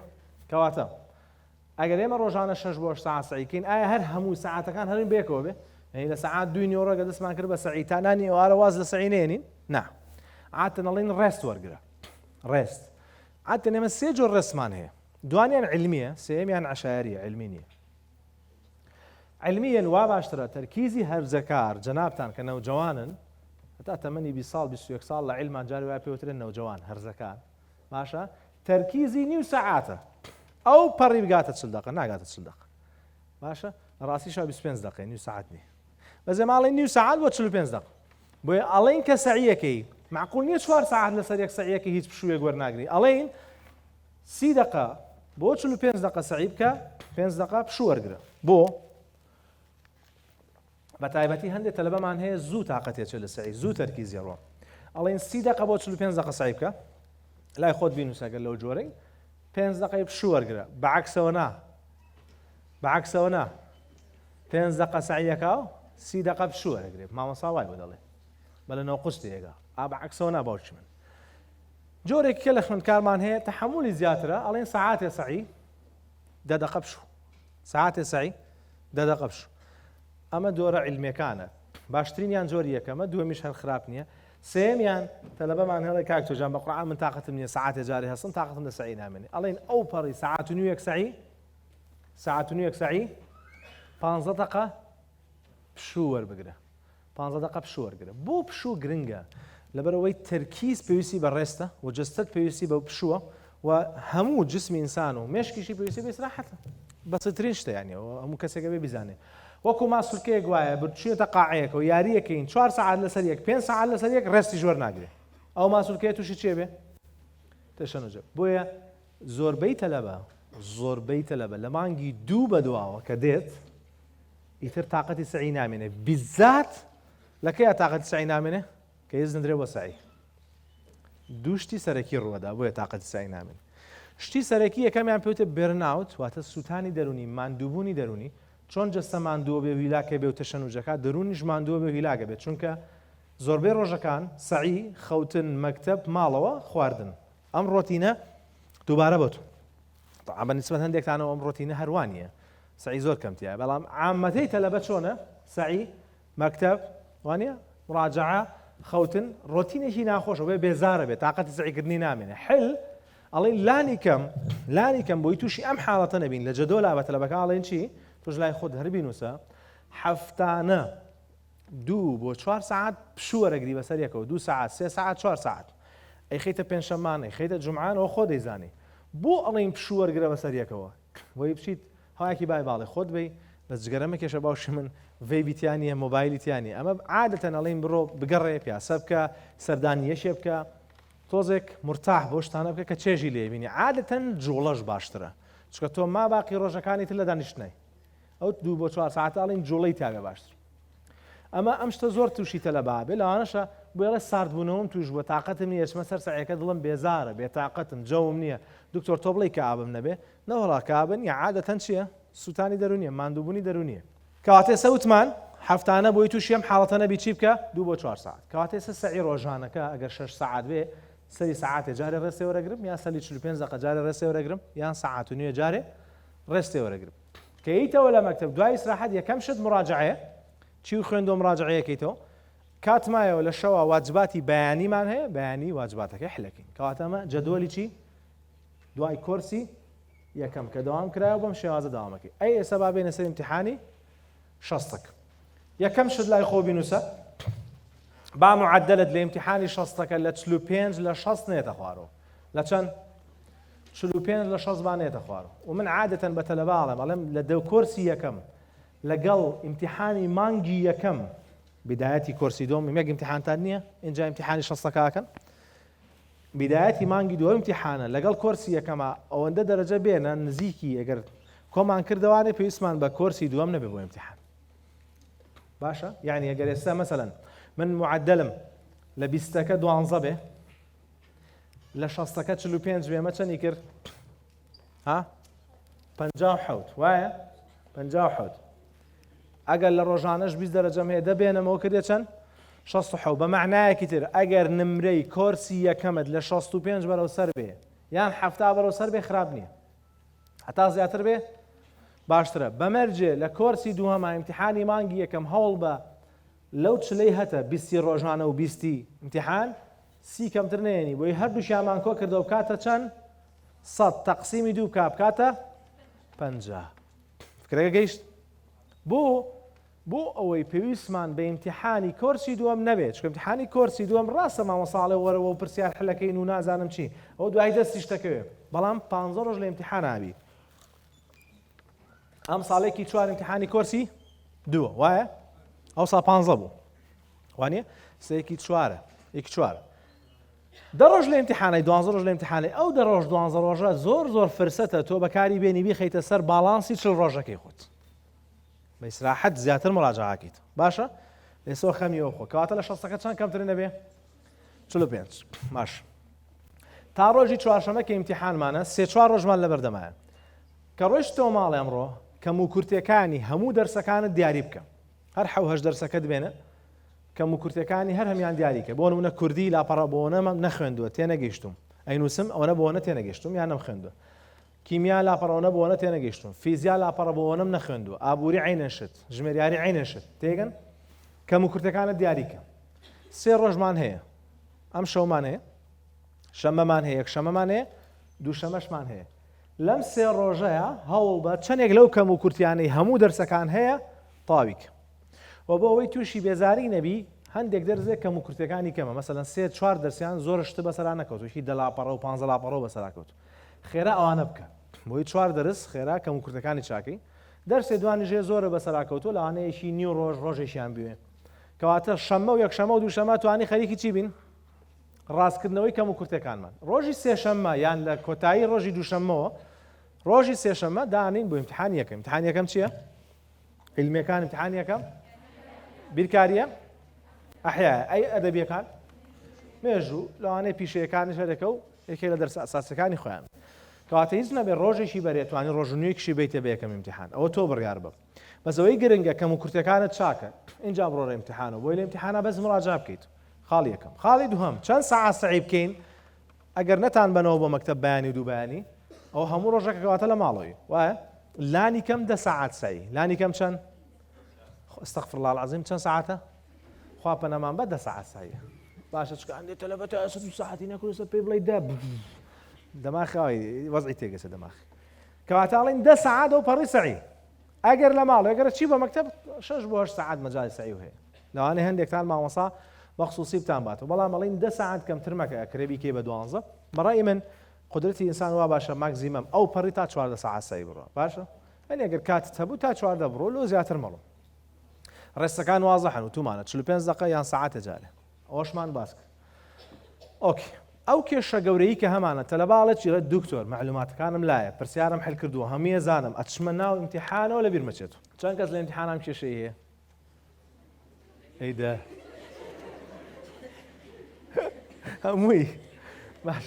کەواتە ئەگەر ئێمە ڕۆژانە 6 بۆ 8 ساعت سعیکەین ئایا هەر هەموو ساعتەکان هەرین بێکەوە بێ لە ساعات 2 نیۆڕەگە دەستمان کرد بە سعیتانانی ئێوارە واز لە سعی نێنین نا عادەتەن ئەڵێن ڕێست وەرگرە ڕێست عادەتەن ئێمە 3 جۆر ڕێستمان هەیە دوانیان علمیە سێمیان عەشایریە علمی نییە علمیەن وا باشترە تەرکیزی هەرزەکار جەنابتان کە نەوجەوانن هەتا تەمەنی 20 ساڵ 21 ساڵ لە عیلمان جاری وای پێوترێن نەوجەوان هەرزەکار باشە تەرکیزی نیو سەعاتە ئەو پەڕی بگاتە 40 دقه ناگاتە 40 دقه باشە ڕاستیشە 25 دقه نیو ساعت نییە بەزێ ماڵی نیو ساعت بۆ 45 دقه بۆیە ئەڵێن کە سەعیەکەی معقول نییە 4 ساعت لەسەر یەک سەعیەکە هیچ پشوویەک وەرناگری ئەڵێن 30 دقه بۆ 45 دقه سەعی بکە 5 دقه پشوو وەرگرە بۆ بە تایبەتی هەندێک تەلەبەمان هەیە زوو تااقەتێکە لە سەعی زوو تەرکیزی ڕۆن ئەڵێن 30 دقه بۆ 45 دقه سەعی بکە لای خۆت بینوسەگەر لەو جۆرەی 5 دقه پشوو وەرگرە بەعکسەوە نا 5 دقه سەعیەکە و 30 دقه پشوو وەرگرێ مامۆستا وای بۆ دەڵێ بەلەنەوە قوستێگە بەعکسەوە نا باوکی من جۆرێکی کە لە خوێندکارمان هەیە تەحمولی زیاترە ئەڵێن ساعاتێ سەعی 10 دقه پشوو ساعاتێ سەعی 10 دقه پشوو ئەمە دۆرە عیلمیەکانە باشترینیان جۆری یەکەمە دووەمیش هەر خراپ نییە سێمیان تەلەبەمان هەڵێ کاک تۆجان بە قورئان من تاقەتم نییە ساعاتێ جاری هەستم تاقەتم لە سەعی نامێنێ ئەڵێن ئەو پەڕی ساعات و نیوەک سەعی 15 دقه پشوو وەربگرە 15 دقه پشوو وەرگرە بۆ پشوو گرنگە لەبەرەوەی تەرکیز پێویستی بە ڕێستە و جەستەت پێویستی بە پشووە و هەموو جسمی ئینسان و مێشکیشی پێویستی بە ئیستراحەتە بەسەترین شتە یانیەوە هەموو کەسێکە بێ بیزانێ وەکو ماسوولکەیەک وایە بچێتە قاعەیەکەوە یاریەکەین 4 ساعات لەسەر یەک 5 ساعات لەسەر یەک ڕێستی ژوەر ناگرێت ئەو ماسوولکەیە تووشی چێ بێ تەشەنوجە بۆیە زۆربەی تەلەبە لە مانگی 2 بەدواوە کە دێت ئیتر تااقەتی سعی نامێنێ بیزات لەکەیە تااقەتی سعی نامێنێ کە هێزدرێ بۆ سعی دووشتی سەرەکی ڕوەدا بۆیە تااقەتی سعی نامێن شتی سەرەکی یەکەمیان پێوتە بێرناوت واتە سووتانی دەرونی ماندووبوونی دەرونی چۆن جەستە ماندووە بێ هیلاکە بێ و تەشەنوجەکە دەرونیش ماندووە بێ هیلاکە بێت چونکە زۆربەی ڕۆژەکان سعی خەوتن مەکتەب ماڵەوە خواردن ئەم ڕۆتینە دووبارە بۆت طبعا بەنسبەت هەندێکتانەوە ئەم ڕۆتینە هەروانیە سعی زۆر کەمتیە بەڵام عامەتەی تەلەبە چۆنە سعی مەکتەب وانە مراجعە خەوتن ڕۆتینێکی ناخۆشە بێ بێزارە بێت تااقەتی سعیکردنی نامێنێ حل ئەڵێ لانی کەم بۆی تووشی ئەم حاڵەتە نەبین لە جەدۆلا بە تەلەبەکە ئاڵێن چی توش لای خۆت هەر بینوسە هەفتانە 2 بۆ 4 ساعت پشوو وەرەگری بەسەر یەکەوە 2 ساعت 3 ساعت 4 ساعت ئەی خەیتە پێنجشەمان ئەی خەیتە جومعانەوە خۆ دەیزانی بۆ ئەڵێن پشوو وەرگرە بەسەر یەکەوە بۆی بچیت هەوایەکی بای باڵێ خۆت بی بە جگەرەمە کێشە باوشی من vەی بیتیانیە مۆبایلیتیانی ئەمە عادەتەن ئەڵێن بڕۆ بگەڕێ پیاسە بکە سەردانیەشێ بکە تۆزێک مرتاح بۆ شتانە بکە کە چێژی لێبینی عادەتەن جوڵەش باشترە چکە تۆ ما باقی ڕۆژەکانی تر لە دانیشتنەی ئەو 2 بۆ 4 ساعت ئاڵین جوڵەی تاوێ باشتر ئەمە ئەم شتە زۆر تووشی تەلەبا بێ لەوانەشە بۆڵێ ساردبوونەوەم توش بووە تااقەتم نیە چمە سەر سەعیەکە دڵم بێزارە بێتاقەتم جەوم نییە دکتۆر تۆ بڵێ کە ئابم نەبێ نەوەڵا کابن یا عادەتەن چییە سووتانی دەرونیە ماندووبوونی دەرونیە کەواتێ سەوتمان هەفتانە بۆی تووشیم حاڵەتە نەبی چی بکە 2 بۆ 4 ساعت کەواتێ سعی ڕۆژانەکە ئەگەر 6 ساعت بێ سەری ساعتێ جارێ ڕێستێ وەرەگرم یا سەلی 45 دقیقە جارێ ڕێستێ وەرەگرم یان ساعت و نیوە جارێ ڕێستێ وەرەگرم کە ییتەوە لە مەکتەب دوای ئیستراحەت یەکەم شت مراجعەیە چی خوێندۆ مراجعەیەکەیتەوە کاتمایەوە لە شەوە واجباتی بەیانیمان هەیە بەیانی واجباتەکە حلەکەین کەواتەمە جەدوەلی چی دوای کۆرسی یەکەم کە دەوام کرایەوە بەم شێوازە داوامەکەی ئەی ئێستا با بێنە سەر ئیمتیحانی شەستەک یەکەم شت لای خۆ بینوسە با معدلت لە ئیمتیحانی شەستەکە لە 45 لە 60 نێتە خوارەوە لە چەند 45 لە 60 با نێتە خوارەوە و من عادەتەن بە تەلەباڵم ئەڵێم لە دەو کۆرسی یەکەم لەگەڵ ئیمتیحانی مانگی یەکەم بدایەتی کۆرسی دۆم یەک ئیمتیحانتان نییە اینجا ئیمتیحانی شەستەکەکەن بدایەتی مانگی دووەم ئیمتیحانە لەگەڵ کۆرسی یەکەمە ئەوەندە دەرەجە بێنە نزیکی ئەگەر کۆمان کردوانێ پێویستمان بە کۆرسی دووەم نەبێ بۆ ئیمتیحان باشە یعنی ئەگەر ئێستا مەسەلەن من معدلم لە 20ەکە 12 بێ لە 60ەکە 45 بێمە چەندی کرد ها 57 وایە 57 ئەگەر لە ڕۆژانەش 20 دەرەجەم هەیە دەبێنەمەوە کردێ چەند 67 بە معنایەکی تر ئەگەر نمرەی کۆرسی یەکەمت لە 65 بەرەو سەر بێ یان 70 بەرەو سەر بێ خراپ نییە هەتا زیاتر بێ باشترە بەمەرجێ لە کۆرسی دووهەمە ئیمتیحانی مانگی یەکەم هەوڵ بە لەو چلەی هەتە 20 ڕۆژانە و 20 ئیمتیحان 30 کەمتر نێنی بۆی هەردووشیامان کۆ کردەوە کاتە چەند 100 تەقسیمی 2 کاتە 50 فکرەکە گەیشت بۆ ئەوەی پێویستمان بە ئیمتیحانی کۆرسی دووەم نەبێت چکە ئیمتیحانی کۆرسی دووەم ڕاستە مامۆساڵێ وەرەوە و پرسیار حلەکەین و نازانم چی ئەو دوای دەستی شتەکەوێ بەڵام 15 ڕۆژ لە ئیمتیحان ئابی ئەم ساڵێکی 4 ئیمتیحانی کۆرسی دووە وایە ئەو سا 15 بوو وانە سەیەکی 4 دەڕۆژ لە ئیمتیحانەی 12 ڕۆژ لە ئیمتیحانەی ئەو دەڕۆژ 12 ڕۆژە زۆر فرسەتە تۆ بەکاری بێنی بیخەیتە سەر باڵانسی 40 ڕۆژەکەی خۆت بە ئیستراحەت زیاتر مراجعەکەیت باشە لێسەوە خەمیەوە خۆ کەواتە لە 60ەکە چەند کەمتر نەبێ 45 باش تا ڕۆژی چوارشەمە کە ئیمتیحانمانە 3-4 ڕۆژمان لەبەردەمایە کە ڕۆیشتەوە ماڵێ ئەمڕۆ کەم و کورتەکانی هەموو دەرسەکانت دیاری بکە هەر 7 دەرسەکەت بێنە کەم و کورتەکانی هەر هەمیان دیاریکە بۆ نمونە کوردی لاپەڕە بۆنەمە نەخوێندووە تێنەگەیشتم ئەینووسم ئەوەنە بۆنە تێنەگەیشتم یان نەمخوێندووە کیمیا لاپەڕەوەنە بۆنە تێنەگەیشتم فیزیا لاپەڕە بۆنەم نەخوێندووە ئابووری عینەشت ژمێریاری عینەشت تێگەن کەم و کورتەکانت دیاریکە 3 ڕۆژمان هەیە ئەم شەومان هەیە شەمەمان هەیە یەکشەمەمان هەیە دووشەمەشمان هەیە لەم 3 ڕۆژەیە هەوڵ بە چەندێک لەو کەم و کورتیانەی هەموو دەرسەکان هەیە تاویکە و بۆ ئەوەی تووشی بێزاری نەبی هەندێک دەرزێک کەم و کورتەکانی کەمە مەسەلەن 3-4 دەرسیان زۆر شتە بەسەرا نەکەوت هی 10 لاپەڕە و 15 لاپەڕە و بەسەرا کەوت خێرا ئەوانە بکە بۆی 4 دەرس خێرا کەم و کورتەکانی چاکەی دەرسێ دوانی ژێ زۆرە بەسەرا کەوتۆ لەوانەیەشی نیو ڕۆژ ڕۆژێکیان بوێ کەواتە شەممە و یەکشەمە و دووشەمە توانی خەریکی چی بین ڕاستکردنەوەی کەم و کورتەکانمان ڕۆژی سێشەممە یان لە کۆتایی ڕۆژی دووشەممەوە ڕۆژی سێشەممە دانین بۆ امتحان یەکەم امتحان یەکەم چییە؟ علمیەکان امتحان یەکەم بیرکاریە ئەحیا ئەی ئەدەبیەکان مێژوو لەوانەیە پیشەیەکانی هەرەکە و یەکێک لە دەرس ئاساسەکانی خۆیان کەواتە هیچ نەبێ ڕۆژێکی بەرێتوانی ڕۆژنوێکشی بیتە بە یەکەم امتحان ئەوە تۆ بڕیار بە بەسەوەی گرنگە کەم و کورتەکانت چاکە اینجا بڕۆ امتحانەوە بۆی لە امتحانە بەس مراجعە بکەیت خاڵی یەکەم خاڵی دووهەم چەند سەعات سەعی بکەین ئەگەر نەتان بنەوە بۆ مەکتەب بەیانی و دوو بەیانی ئەو هەموو ڕۆژێک کەواتە لە ماڵەوەی وایە لانی کەم 10 ساعات سعی لانی کەم چەند استغفر الله العظیم چەند ساعتە خوا پەنەمان بە 10 ساعات سعیە باشە چکە ئەندێ تەلەبەتە ئەسە 2 ساعتی نەکردوسە پێی بڵێ دە دەماخەوەی وەزعی تێگەسە دەماخ کەواتاڵین 10 ساعات و پەڕی سعی ئەگەر لە ماڵ ئەگەر چی بە مەکتەب 6 بۆ 8 ساعات مەجای سعی هەیە لەوانەیە هەندێکتان مامۆسا بەخصوصی بتان باتەوە بەڵام ئەڵین 10 ساعات کەمتر مەکە کڕێبی کێ بە 12 بەڕای من قدرەتی ئینسان وا باشە ماکزیمەم ئەو پەڕی تا 14 ساعات سعی بڕۆ باشە ئەنی ئەگەر کاتت هەبوو تا 14 بڕۆ لۆ زیاتر مەڵۆ ڕێستەکان وازەحن و تومانە 45 دقیقە یان ساعتە جارێ ئەوەشمان باسکە ئۆکی ئەو کێشە گەورەی کە هەمانە تەلەباڵە چیرە دکتۆر معلوماتەکانم لایە پرسیارم حل کردووە هەمووی زانم ئەچمە ناو ئیمتیحانەوە لەبیر مەچێت چەند کەس لە ئیمتیحانام کێشەی هەیە ئەیدە هەمووی باش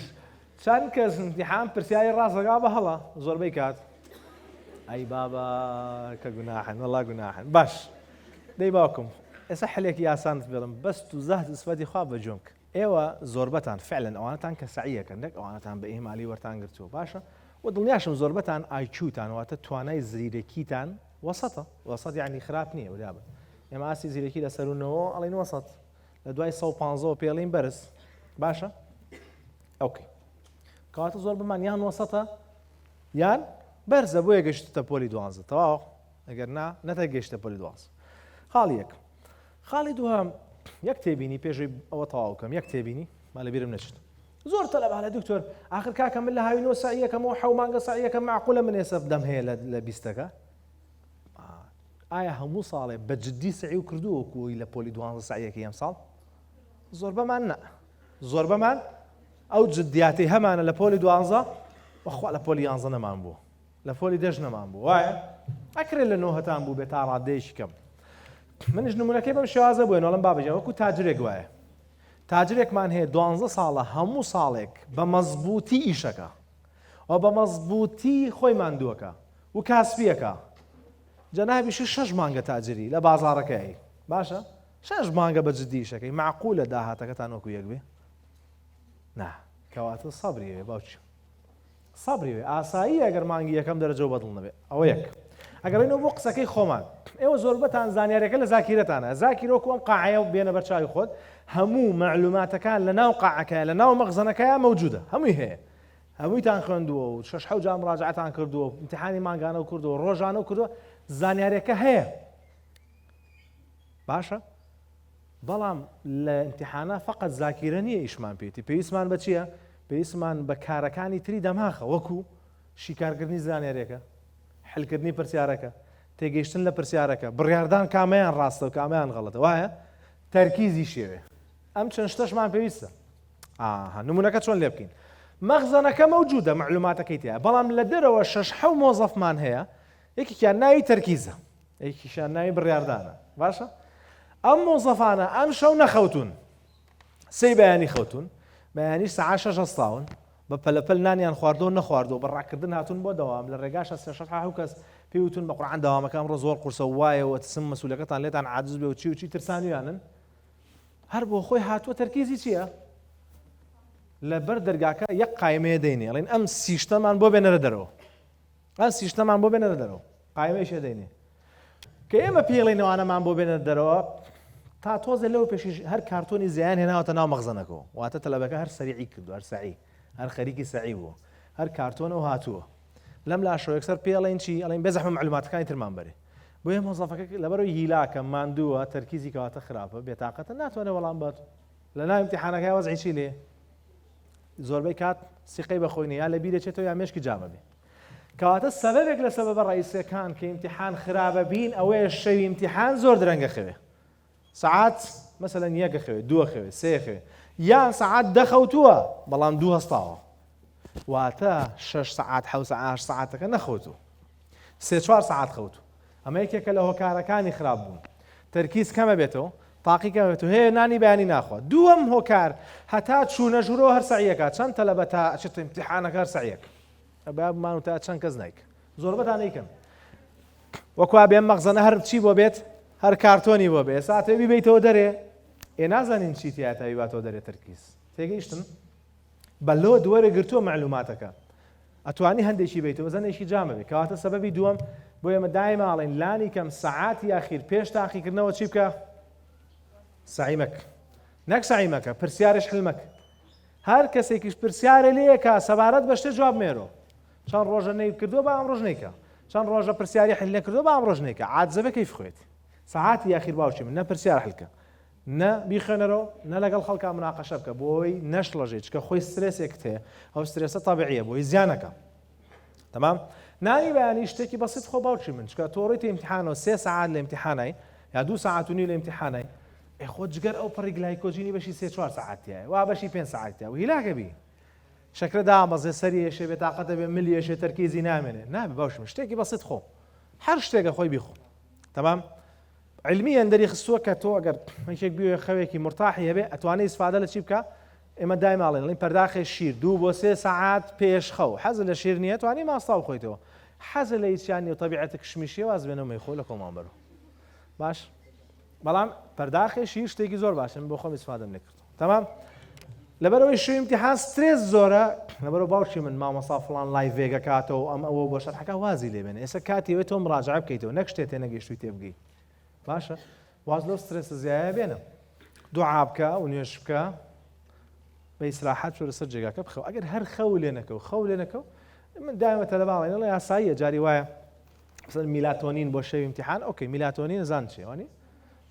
چەند کەس ئیمتیحان پرسیاری ڕاستەکا بە هەڵە زۆربەی کات ئەی بابا کە گوناحن وەڵا گوناحن باش دەی باوکم ئێستا حلێکی یاسانت بێڵم بەست و زەهد سفەتی خوا بە جۆنک ئێوە زۆربەتان فعلەن ئەوانەتان کە سعیەکەن دەک ئەوانەتان بە ئیهمالی وەرتان گرتووە باشە و دڵنیاشم زۆربەتان ئایکیوتان واتە توانای زیرەکیتان وەسەتە وەسەت یعنی خراپ نییە وریابە ئێمە ئاسی زیرەکی لەسەرونەوە ئەڵین وەسەت لە دوای 150 پێڵین بەرز باشە ئەوکەی کەواتە زۆر بمان یان وەسەتە یان بەرزە بۆیە گەشتتە پۆلی 12 تەواو ئەگەر نەتە گەشتە پۆلی 12 خاڵی یەک خاڵی دووهەم یەک تێبینی پێشەوەی ئەوە تەواو بکەم یەک تێبینی ما لەبیرم نەچێت زۆر تەلەبە لە دکتۆر آخر کاکە من لە هاوینەوە سعیەکەمەوە 7 مانگە سعیەکەم معقولە من ئێستا دەم هەیە لە 20ەکە ئایا هەموو ساڵێ بە جددی سعی و کردووە وەکوی لە پۆلی 12 سعیەکەی ئەم ساڵ زۆر بەمان نە زۆر بەمان ئەو جددیاتی هەمانە لە پۆلی 12 وەخوا لە پۆلی 11 نەمان بوو لە پۆلی 10 نەمان بوو وایە ئەکرێت لە 9 هەتان بوو بێت تا ڕادەیەکی کەم منش نمونەکەی بەم شێوازە بووێن وەڵام بابەجان وەکو تاجرێک وایە تاجرێکمان هەیە 12 ساڵە هەموو ساڵێک بە مەزبووتی ئیشەکە و بە مەزبووتی خۆی ماندووەکە و کاسبیەکە جەنابیش 6 مانگە تاجری لە بازاڕەکەی باشە 6 مانگە بە جددی ئیشەکەی معقولە داهاتەکەتان وەکو یەک بێ نا کەواتە سەبری وێ باوچی سەبری وێ ئاسایی ئەگەر مانگی یەکەم دەرەجەوە بەدڵ نەبێ ئەوە یەک ئەگەڕێنەوە بۆ قسەکەی خۆمان ئێوە زۆربەتان زانیاریەکە لە زاکیرەتانە زاکیرۆکو ئەم قاعەیە و بێنە بەرچاوی خۆت هەموو معلوماتەکان لە ناو قاعەکەیە لە ناو مەخزنەکەیە مەوجودە هەمووی هەیە هەموویتان خوێندووە و 6 جام ڕاجعەتان کردووە امتحانی مانگانە و کردووە ڕۆژانە و کردووە زانیاریەکە هەیە باشە بەڵام لە امتحانە فقط زاکیرە نییە ئیشمان پێێتی پێویستمان بە چییە پێویستمان بە کارەکانی تری دەماخە وەکو شیکارکردنی زانیاریەکە حلکردنی پرسیارەکە تێگەیشتن لە پرسیارەکە بڕیاردان کامیان ڕاستە و کامیان غەڵەتە وایە تەرکیزی شێوێ ئەم چەند شتەشمان پێویستە نمونونەکە چۆن لێ بکەین مەخزنەکە مەوجودە معلوماتەکەی تایە بەڵام لە دەرەوە 6 مۆزەفمان هەیە یەکێکیان ناوی تەرکیزە یەکیشیان ناوی بڕیاردانە باشە ئەم مۆزەفانە ئەم شەو نەخەوتون سەی بەیانی خەوتون بەیانی سەعات 6 هەستاون بە پەلەپەل نانیان خواردەوە نەخواردەوە بە ڕاکردن هاتون بۆ دەوام لە ڕێگاشە 6 کەس پێوتون بە قورعان داوامەکەم ڕۆ زۆر قورسە وایەوە تسم مەسئولەکەتان لێتان عاجز بێ و چی و چی ترسانیانن هەر بۆ خۆی هاتووە تەرکیزی چییە لەبەر دەرگاکە یەک قایمەیە دەینێ ئەڵێن ئەم سیشتەمان بۆ بێنەرە دەرەوە ئەم سیشتەمان بۆ بێنەرە دەرەوە قایمەیەشە دەینێ کە ئێمە پێڵێنەوانەمان بۆ بێنەرە دەرەوە تا تۆزە لەو پێشی هەر کارتۆنی زیان هێناوەتە ناو مەخزنەکەەوە واتە تەلەبەکە هەر سەریعی کردو هەر سعی هەر خەریکی سعی بووە هەر کارتۆنەوە هاتووە لەم لاشەوە یەکسەر پێڵێن چی ئەڵێن بێزەحمە معلوماتەکانی ترمان بەرێ بۆیە مۆزەفەکە لەبەرەوەی هیلاکە ماندووە تەرکیزی کەواتە خراپە بێتاقەتە ناتوانێت وەڵام بات لە ناو ئیمتیحانەکەی وەزعی چی لێ زۆربەی کات سیقەی بەخۆینە یا لە بیرێکێتەوە یا مێشکی جامە بێ کەواتە سەبەبێک لە سەبەبە ڕئیسیەکان کە ئیمتیحان خراپە بین ئەوەیە شەوی ئیمتیحان زۆر درەنگە خوێ سعات مەسەلەن یەکە خوێ دووە خوێ سێ خوێ یان سعات دەخەوتووە بەڵام دوو هەستاوە واتە 6 سعات 8 سعاتەکە نەخەوتوو 3-4 سعات خەوتو ئەمە یەکێکە لە هۆکارەکانی خراپ بوون تەرکیز کەمە بێتەوە تاقی کەمە بێتەوە هەیە نانی بەیانی ناخوا دووەم هۆکار هەتا چوونە ژوورەوە هەر سەعیەکە چەند تەلەبە تا ئەچێتە ئیمتیحانەکە هەر سەعیەک ئەبا بمان و تا چەند کەس نایکە زۆربەتان نیکەن وەکوا بێم مەغزەنە هەر چی بۆ بێت هەر کارتۆنی بۆ بێ ئێستا تێبی بیتەوە دەرێ ئێ نازانین چی تیا تاوی باتەوە دەرێ تەرکیز تێگەیشتن بەلۆ دووەرە گرتووە معلوماتەکە ئەتوانی هەندێکی بیتەوە زەنێکی جامە بێ کەواتە سەبەبی دووەم بۆ ئێمە دایماڵین لانی کەم سەعاتی ئاخیر پێش تاقیکردنەوە چی بکە سعیمەک نەک سعیمەکە پرسیارش حلمەک هەر کەسێکیش پرسیارە لێکە سەبارەت بە شتێ جواب مێرۆ چەند ڕۆژە نەی کردووە بە ئەم ڕۆژ نەیکە چەند ڕۆژە پرسیاری حل نەکردووە بە ئەم ڕۆژ نەیکە عاجزەبە کەیف خوێت سەعاتی ئاخیر باوکی من نە پرسیار حلکە نە بیخوێنەرەوە نە لەگەڵ خەڵکا مناقەشە بکە بۆی نەشڵەژێت چکە خۆی سترێسێک هەیە ئەو سترێسە تەبیعیە بۆی زیانەکە تمام نانی بەیانی شتێکی بەسیط خۆ باوکی من چکە تۆڕیت ئیمتیحانەوە 3 ساعت لە ئیمتیحانای یا 2 ساعت و نی لە ئیمتیحانای خۆ جگەر ئەو پڕی گلایکۆجینی بەشی 3-4 ساعتیە وا بەشی 5 ساعتیە و هیلاکە بی شەکرە دامەزێ سەری یێشێ بێتاقەتە بێ ملی یێشێ تەرکیزی نامێنێ نابێ باوشم شتێکی بەسیط خۆ هەر شتێکە خۆی بیخۆ تمام علمیان دەری خستووە کە تۆ ئەگەر مەکێک بیوێ خەوێکی مرتاحی هەبێ ئەتوانێت ئیسفادە لە چی بکە ئێمە دایماڵێن لەین پەرداخی شیر 2 بۆ 3 ساعات پێش خەو حەز لە شیر نییە توانی ماستاو خۆیتەوە حەز لە هیچیان و طبیعەتە کشمیشیە واز بێنەوە مەیخۆ لە کۆمان بەرەوە باش بەڵام پەرداخی شیر شتێکی زۆر باشە من بۆ خۆم ئیسفادەم نەکردەوە تمام لەبەرەوەی شوێ ئیمتیحان سترێس زۆرە لەبەرەوە باوکی من مامۆستا فڵان لایڤێگە کاتەوە ئەم ئەوە بۆ شەرحەکە وازی لێ بێنێ ئێستا کاتی وێت تۆ مراجعە بکەیتەوە نەک شتێ تێنەگەیشتووی تێبگەی باشە واز لەو سترێسە زیایە بێنە دوعا بکە و نوێژ بکە بە ئیسراحەت چۆ لەسەر جێگاکە بخەو ئەگەر هەر خەو لێ نەکەو خەو لێ نەکەو من دایمە تەلەباڵێن لە یاساییە جاری وایە مثلا میلاتۆنین بۆ شەوی ئیمتیحان ئۆکەی میلاتۆنین زان چێوانی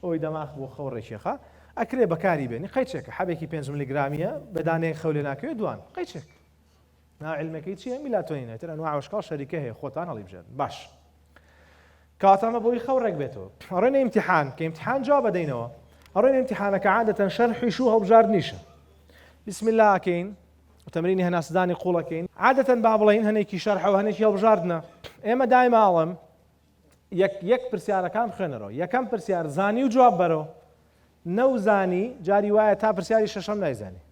ئەوی دەماغ بۆ خەو ڕێکێخە ئەکرێ بەکاری بێنی قەیچێکە حەبێکی 5 میلیگرامیە بەدانەیە خەو لێ ناکەوێت دوان قەیچێک ناعلمەکەی چییە میلاتۆنینە تر ئەنواع وشکاڵ شەریکە هەیە خۆتان هەڵیبژێن باش کاتەمە بۆی خەو ڕێک بێتەوە ئەڕێنە ئیمتیحان کە ئیمتیحان جواب بدەینەوە ئەڕێنە ئیمتیحانەکە عادەتەن شەرحیش و هەڵبژاردنیشە بسم الله ئەکەین وتەمرینی هەناسدانی قوڵەکەین عادەتەن با بڵێین هەنێکی شەرحە و هەنێکی هەڵبژاردنە ئێمە دایما ئەڵێم یەک پرسیارەکان بخوێنەرەوە یەکەم پرسیار زانی و جواب بەرەوە نەوزانی جاری وایە تا پرسیاری شەشەم نایزانی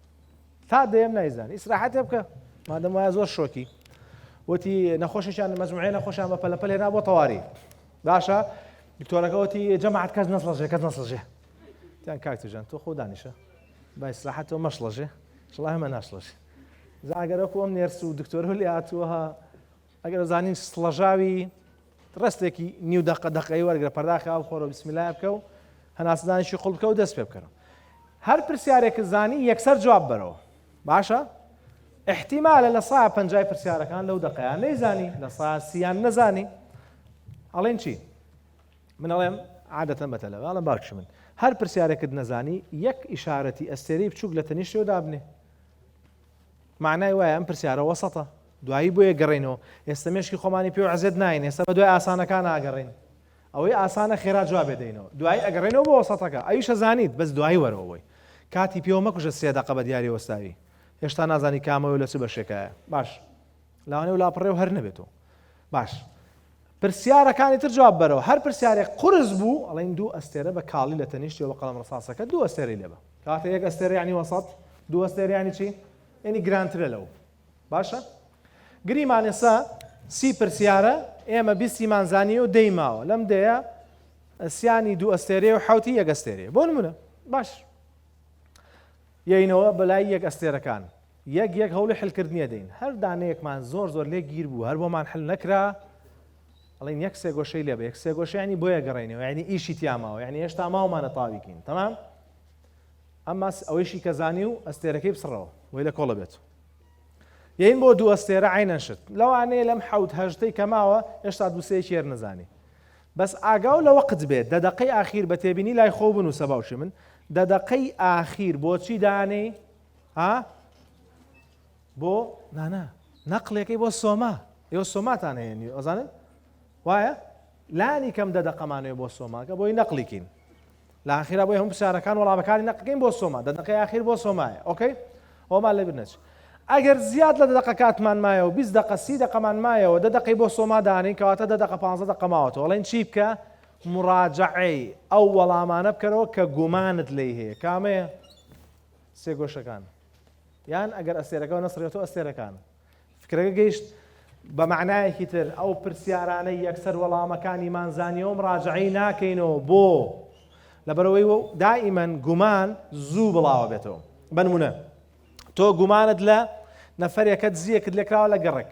تا دەیەم نایزانی ئیسراحەتێ بکە مادەم وایە زۆر شۆکی وتی نەخۆشیان مەجموعەیە نەخۆشیان بە پەلەپەل هێنا بۆ تەواوی باشە دکتۆرەکە وتی جەماعەت کەس نەسڵەژێ کەس نەسڵژێ تیان کاکتوژان تۆ خۆ دانیشە با ئیسراحەتەوە مەشڵەژێ شڵای هەمە ناشڵەژێ زاگەرەکو ئەم نێرس و دکتۆر لێ هاتووەها ئەگەر زانین سڵەژاوی ڕستێکی نیو دەقەی وەرگرە پەرداخی ئاو خۆرە بسم الله بکە و هەناسدانیشی قوڵ بکە و دەست پێ بکەرەوە هەر پرسیارێک زانی یەکسەر جواب بەرەوە باشە احتیمالە لە سا 50 پرسیارەکان لەو دقەیان نەیزانی لە سا 30 نەزانی ئەڵێن چی من ئەڵێم عادەتەن بەتەلەوە ئەڵێم باوکی من هەر پرسیارێکت نەزانی یەک ئیشارەتی ئەستێرەی بچووک لە تەنیشتەوە دابنێ معنای وایە ئەم پرسیارە وەسەتە دوایی بۆیە گەڕێنەوە ئێستا مێشکی خۆمانی پێ و عەزێت ناین ئێستا بە دوای ئاسانەکان ئاگەڕێن ئەوەی ئاسانە خێرا جواب بێدەینەوە دوایی ئەگەڕێنەوە بۆ وەسەتەکە ئەویشە زانیت بەس دوایی وەرەوەی کاتی پێوە مەکوژە 3 دقە بە دیاری وەستاوی هێشتا نازانی کامەوە لە چ بەشێکایە باش لاوانێ و لاپەڕێ و هەر نەبێتەوە باش پرسیارەکانی تر جواب بەرەوە هەر پرسیارێک قورس بوو ئەڵێن 2 ئەستێرە بە کاڵی لە تەنیشتەوە بە قەڵەم ڕساسەکە 2 ئەستێرەی لێبە کاتە 1 ئەستێرە یعنی وەسەط 2 ئەستێرە یعنی چی یعنی گرانترە لەو باشە گریمان ئێستا 30 پرسیارە ئێمە 20مان زانیە و دەیماوە لەم دەیە ئەسیانی 2 ئەستێرە و حوتی 1 ئەستێرە بۆ نمونە باش یەینەوە بەلای 1 ئەستێرەکان یەک هەوڵی حلکردنیە دەین هەر دانەیەکمان زۆر لێ گیر بوو هەر بۆمان حل نەکرا ئەڵێن 1 سێگۆشەی لێ بە 1 سێگۆشە ینی بۆیە گەڕێنەوە یعنی ئیشی تیاماوە یعنی هێشتا ماوەمانە تاویکین تەمام ئەمما ئەوەیشی کە زانی و ئەستێرەکەی بسڕەوە وی لە کۆڵە بێت یەین بۆ 2 ئەستێرە عینەن شت لەوانەیە لەم حەوت هەژدەی کەماوە هێشتا 2 سێکی هێر نەزانی بەس ئاگاو لە وەقت بێت دەدەقەی ئاخیر بە تێبینی لای خۆ بنووسە باوشی من دەدەقەی ئاخیر بۆچی دانێ ها بۆ نانا نەقلێکەکەی بۆ سۆما ئێوە سۆماتان هەیەنی ئەزانن وایە لانی کەم دەدەقەمانەوە بۆ سۆماکە بۆی نەقلیکین لە ئاخیرا بۆی هەموو پرسیارەکان وەڵامەکانی نەقلەکەین بۆ سۆما دەدەقەی ئاخیر بۆ سۆمایە ئۆکەی ئەومان لێ بنەچ ئەگەر زیاد لە دەدەقە کاتمان مایەوە 20 دقە 30 دقەمان مایەوە دەدەقەی بۆ سۆما دانین کەواتە دەدەقە 15 دقە ماوەتەوە وەڵێن چی بکە مراجعەی ئەو وەڵامانە بکەرەوە کە گومانت لێی هەیە کامەیە سێ گۆشەکان یان ئەگەر ئەستێرەکە نەسڕێتەوە ئەستێرەکان فکرەکە گەیشت بە معنایەکی تر ئەو پرسیارانەی یەکسەر وەڵامەکانی مانزانیەوە مراجعەی ناکەینەوە بۆ لەبەرەوەی دائیمەن گومان زوو بڵاوە بێتەوە بنمونە تۆ گومانت لە نەفەرێکە دزیەکت لێکراوە لە گەڕێک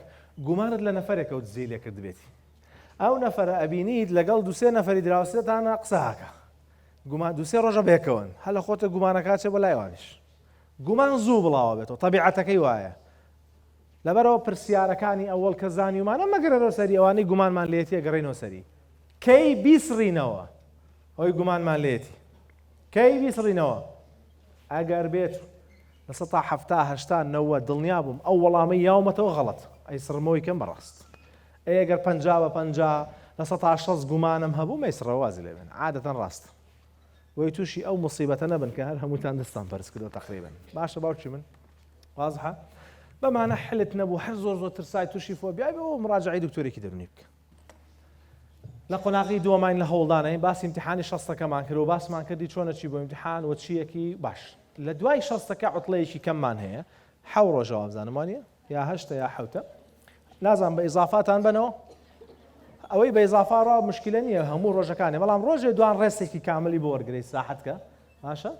گومانت لە نەفەرێکە و دزی لێکرد بێتی ئەو نەفەرە ئەبینیت لەگەڵ دووسێ نەفەری دراوسێتانە قسەکە گومان دووسێ ڕۆژە بێکەوەن هەل لە خۆتە گومانەکە چێ بۆ لای وانیش گومان زوو بڵاوە بێتەوە تەبیعەتەکەی وایە لەبەرەوە پرسیارەکانی ئەوەڵ کە زانیومانە مەگەرەوە سەری ئەوانەی گومانمان لێتی گەڕینەوە سەری کەی بیسڕینەوە ئەوی گومانمان لێتی کەی بیسڕینەوە ئەگەر بێت لە 1970 دڵنیا بووم ئەو وەڵامی یاومەتەوە غەڵەت ئەی سڕمەوەی کەم بەڕاست ئەگەر 50 لە 160 گومانم هەبوو مەیسڕە وازی لێ بن عادەتەن ڕاستە بۆی تووشی ئەو مصیبەتە نەبن کە هەر هەمووتان دەستان پەرس کردەوە تەقریباً باشە باوکی من وازحە بەمانە حلت نەبوو هەر زۆر ترسای تووشی فۆبیای بەوە مراجعەی دکتۆرێکی دەرونی بکە لە قۆناغی دووەمین لە هەوڵدانەی باسی امتحانی شەستەکەمان کرد و باسمان کردی چۆنە چی بۆ امتحان و چیەکی باش لە دوای شەستەکە عوتڵەیەکی کەممان هەیە حەو ڕۆژەوە بزانمانیە یا هەشتە یا حەوتە لازم بە ئیزافاتان بنەوە ئەوەی بە ئیزافاڕ مشکلە نییە هەموو ڕۆژەکانی بەڵام ڕۆژێ دوان ڕێستێکی کاملی بۆ وەرگرەی ساحەتکە باشە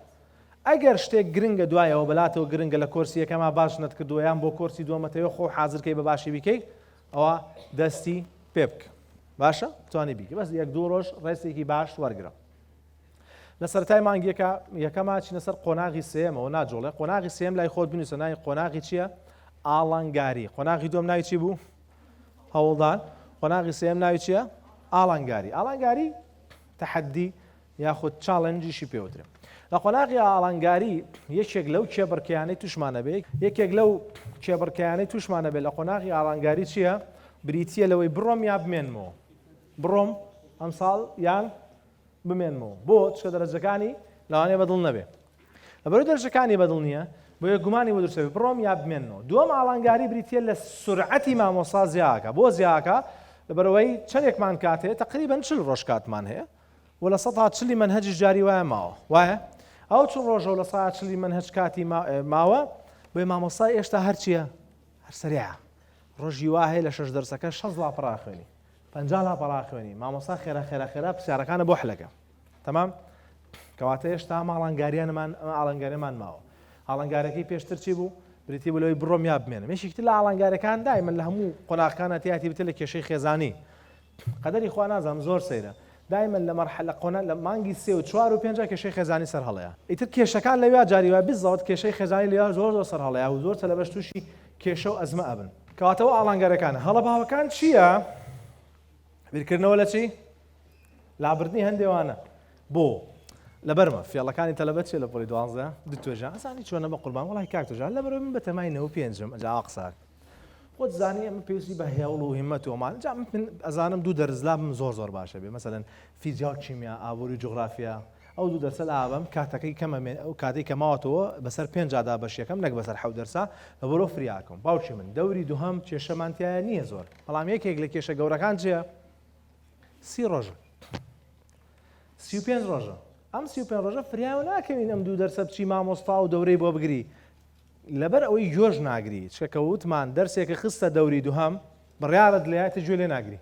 ئەگەر شتێک گرنگە دوایەوە بەلاتەوە گرنگە لە کۆرسی یەکەما باش نەتکردووە یان بۆ کۆرسی دووەمەتەوە خۆ حازرکەی بە باشی بیکەیت ئەوە دەستی پێ بکە باشە توانی بیکە بەس یەک دوو ڕۆژ ڕێستێکی باش وەرگرە لە سەرەتای مانگیەکە یەکەما چینە سەر قۆناغی سێمەوە ناجۆڵێ قۆناغی سێم لای خۆت بنووسە ناوی قۆناغی چییە ئاڵنگاری قۆناغی دووەم ناوی چی بوو هەوڵدان قۆناغی سێم ناوی چییە ئاڵنگاری تەحەدی یاخود چاڵەنجیشی پێوترێ لە قۆناغی ئاڵنگاری یەکێک لەو کێبڕکەیانەی توشمانە بێت یەکێک لەو کێبڕکەیانەی توشمانە بێت لە قۆناغی ئاڵنگاری چییە بریتیە لەوەی بڕۆم یا بمێنمەوە بڕۆم ئەمساڵ یان بمێنمەوە بۆ چکە دەرەجەکانی لەوانەیە بەدڵ نەبێ لەبەرەوەی دەرەجەکانی بەدڵ نییە بۆ یە گومانی بۆ دروستەوێت بڕۆم یا بمێنمەوە دووەم ئاڵنگاری بریتیە لە سورعەتی مامۆستا زیاکە بۆ زیاکە لەبەرەوەی چەندێکمان کاتێ تقریباً 40 ڕۆژ کاتمان هەیە و لە 140 منهەجی جاری وایە ماوە وایە ئەو چون ڕۆژە و لە 140 منهەج کاتی ماوە بۆی مامۆستای ئێشتا هەرچییە هەر سەریعە ڕۆژی وا هەیە لە 6 دەرسەکە 6 لاپەڕا خوێنی 50 لاپەڕا خوێنی مامۆستا خێرا پرسیارەکانە بۆ حلەکە تەمام کەواتە هێشتا ئاڵنگاریمان ماوە ئاڵنگارەکەی پێشتر چی بوو بریتی بۆ لەوەی بڕۆم یا بمێنم یەکێکتر لە ئاڵنگارەکان دایمەن لە هەموو قۆناغەکانە تیاتی بتە لە کێشەی خێزانی قەدەری خوا نازانم زۆر سەیرە دایمەن لە مەرحلە قۆناغ لە مانگی 3 و 4 و 5 کێشەی خێزانی سەر هەڵەیە ئیتر کێشەکان لەوێ جاری وایە بزەوت کێشەی خێزانی لەوێ زۆر سەر هەڵەیە و زۆر لە بەش تووشی کێشە و ئەزمە ئەبن کەواتەوە ئاڵنگارەکان هەڵە باوەکان چییە بیرکردنەوە لە چی لابردنی هەندێوانە بۆ لەبەرمە فێڵەکانی تەلەبەت چێ لە پۆلی 12 دوتۆژە ئەزانی چۆنە بە قوربان وڵی کاکتۆژان لەبەرەوەی من بەتەمای 95م ئەجا قساک خۆت زانی ئەمە پێویستی بە هێوڵ و هیممەت ومان جا من ئەزانم دوو دەرزلابم زۆر باشە بێ مەسەلەن فیزیا و کیمیا ئابووری جوغرافیا ئەو دوو دەرسە لە ئابم کاتەکەی کەمە ئەو کاتێک کە ماوەتەوە بەسەر 5دا بەشیەکەم نەک بەسەر 7 دەرسا لەبەرەوە فریاکەم باوکی من دەوری دووهەم کێشەمانتیایە نییە زۆر بەڵام یەکێک لە کێشە گەورەکان چییە 30 ڕۆژە 35 ڕۆژە ئەم 35 ڕۆژە فریاوە ناکەوین ئەم دوو دەرسە بچی مامۆستا و دەورەی بۆ بگری لەبەر ئەوەی گوێژ ناگری چکە وتمان دەرسێکە خستە دەوری دووهەم بڕیارت لایەتە گوێ لێ ناگری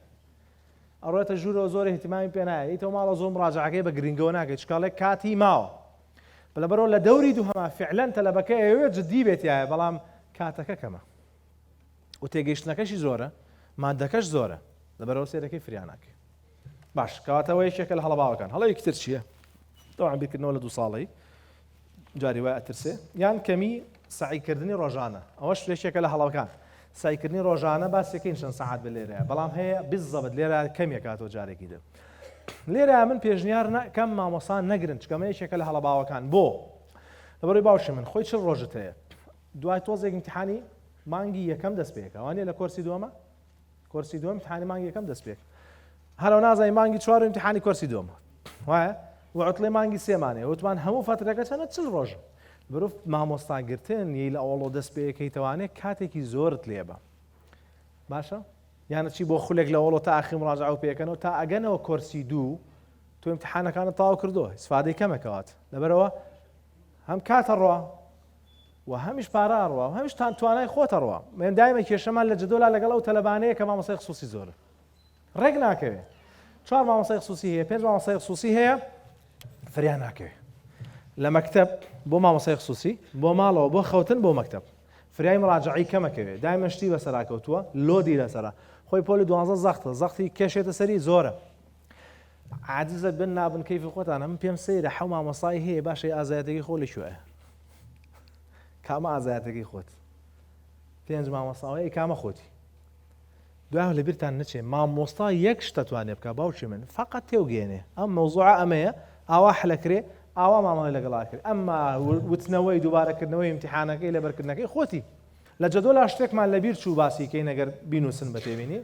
ئەڕێتە ژوورەوە زۆر احتیمامی پێ نایە ئیتەوە ماڵە زۆر مراجعەکەی بە گرنگەوە ناکەیت چکاڵێک کاتی ماوە لەبەرەوە لە دەوری دووهەمە فعلەن تەلەبەکە ئەوێ جددی بێتیایە بەڵام کاتەکە کەمە و تێگەیشتنەکەشی زۆرە مادەکەش زۆرە لەبەرەوە سێرەکەی فریان ناکەی باش کەواتەوە یەکێکە لە هەڵەباوەکان هەڵەیەکی تر چییە طبعا بیرکردنەوە لە 2 ساڵەی جاری وای ئەترسێ یان کەمی سعیکردنی ڕۆژانە ئەوەش یەکێکە لە هەڵەکان سعیکردنی ڕۆژانە باسێکین چەند سەعات بە لێرەیە بەڵام هەیە بالضبط لێرە کەمێک کاتەوە جارێکی دە لێرە من پێشنیار کەم مامۆسان نەگرن چکەمە یەکێکە لە هەڵەباوەکان بۆ لەبەرەوەی باوشی من خۆی چ ڕۆژت هەیە دوای تۆزێک امتحانی مانگی یەکەم دەست پێکە وانە لە کۆرسی دووەمە کۆرسی دووەم امتحانی مانگی یەکەم دەست پێک هەرەوە نازای مانگی چوار امتحانی کۆرسی دووەمە وایە وعوتڵێ مانگی سێمانێ وتمان هەموو فترەکە چەنە چل ڕۆژ برۆ مامۆستاگرتن یی لە ئەوڵۆ دەست پێکەیتەوانێت کاتێکی زۆرت لێبە باشە یانە چی بۆ خولێک لە ئەوڵۆ تا ئاخی مڕاجعە و پێکەنەوە تا ئەگەنەوە کۆرسی دوو تۆ امتحانەکانت تاو کردووە سفادەی کەمەکەوات لەبەرەوە هەم کاتە ڕوا و هەمیش پارە ڕوا و هەمیش توانای خۆتە ڕوا من دایمە کێشەمان لە جدۆلا لەگەڵ ئەو تەلەبانەیە کە مامۆستای خصوصی زۆرە ڕێک ناکەوێت چوار مامۆستای خصوصی هەیە پێنج مامۆستای خصوصی هەیە فریان ناکەوێت لە مەکتەب بۆ مامۆستای خصوصی بۆ ماڵەوە بۆ خەوتن بۆ مەکتەب فریای مراجعی کەمەکەوێت دایمە شتی بەسەراکەوتووە لۆدی لەسەرە خۆی پۆلی 12 زەختی کێشێتە سەری زۆرە عاجزە بن نابن کەیفی خۆتانە من پێم سەیرە حەو مامۆستای هەیە باشەی ئازایەتێکی خۆ لەکوێیە کامە ئازایەتێکی خۆت پێنج مامۆستاوەیە کامە خۆتی دوای لە بیرتان نەچێ مامۆستا یەک شتە توانێ بکە باوکی من فقط تێوگەێنێ ئەم مەوزوعە ئەمەیە ئاوا حلەکرێ ئاوا مامەڵی لەگەڵا کرد ئەمما وتنەوەی دووبارەکردنەوەی امتحانەکەی لەبەرکردنەکەی خۆتی لە جەدۆلا شتێکمان لەبیر چوو باسیکەی نەگەر بینوسن بەتێبینی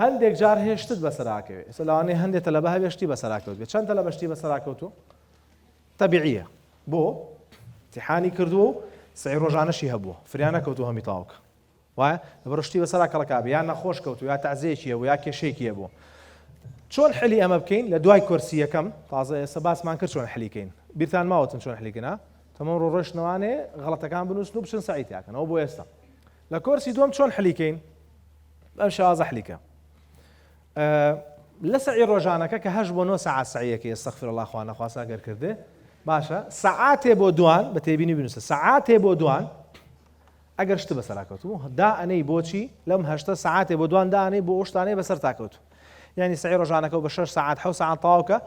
هەندێک جار هێشتت بەسەراکەوێت ئێستا لەوانەیە هەندێک تەلەبە هەبێشتی بەسەراکەوت بێت چەند تەلەبە شتی بەسەراکەوتووە تەبیعیە بۆ امتحانی کردووە و سەی ڕۆژانەشی هەبووە فریان نەکەوتووە هەمی تاوکە وایە لەبەر شتی بەسەرا کەڵکابێ یان نەخۆش کەوتووە یا تەعزیەکی هەبوو یا کێشەیەکی هەبوو چۆن حلی ئەمە بکەین لە دوای کۆرسی یەکەم تازە ئێستا باسمان کرد چۆن حلیکەین بیرتان ماوەتن چۆن حلیکەنا تەمام ڕۆژنەوانێ غەڵەتەکان بنووسن و بچن سەعیدیاکەن ئەوە بۆ ئێستا لە کۆرسی دووەم چۆن حلیکەین ئەم شازە حلیکە لە سەعی ڕۆژانەکە کە 8 بۆ 9 ساعات سەعیەکە ئەستەغفر الله خوا نەخواسا گەر کردێ باشە سەعاتێ بۆ دوان بە تێبینی بنووسە سەعاتێ بۆ دوان ئەگەر شتە بەسەراکەوتوو دائەنەی بۆچی لەم 8 سەعاتێ بۆ دوان دائەنەی بۆ ئەو شتانەی بەسەر تاکەوتوو یعنی سەعی ڕۆژانەکە بە 6 ساعات 7 ساعات تاوکە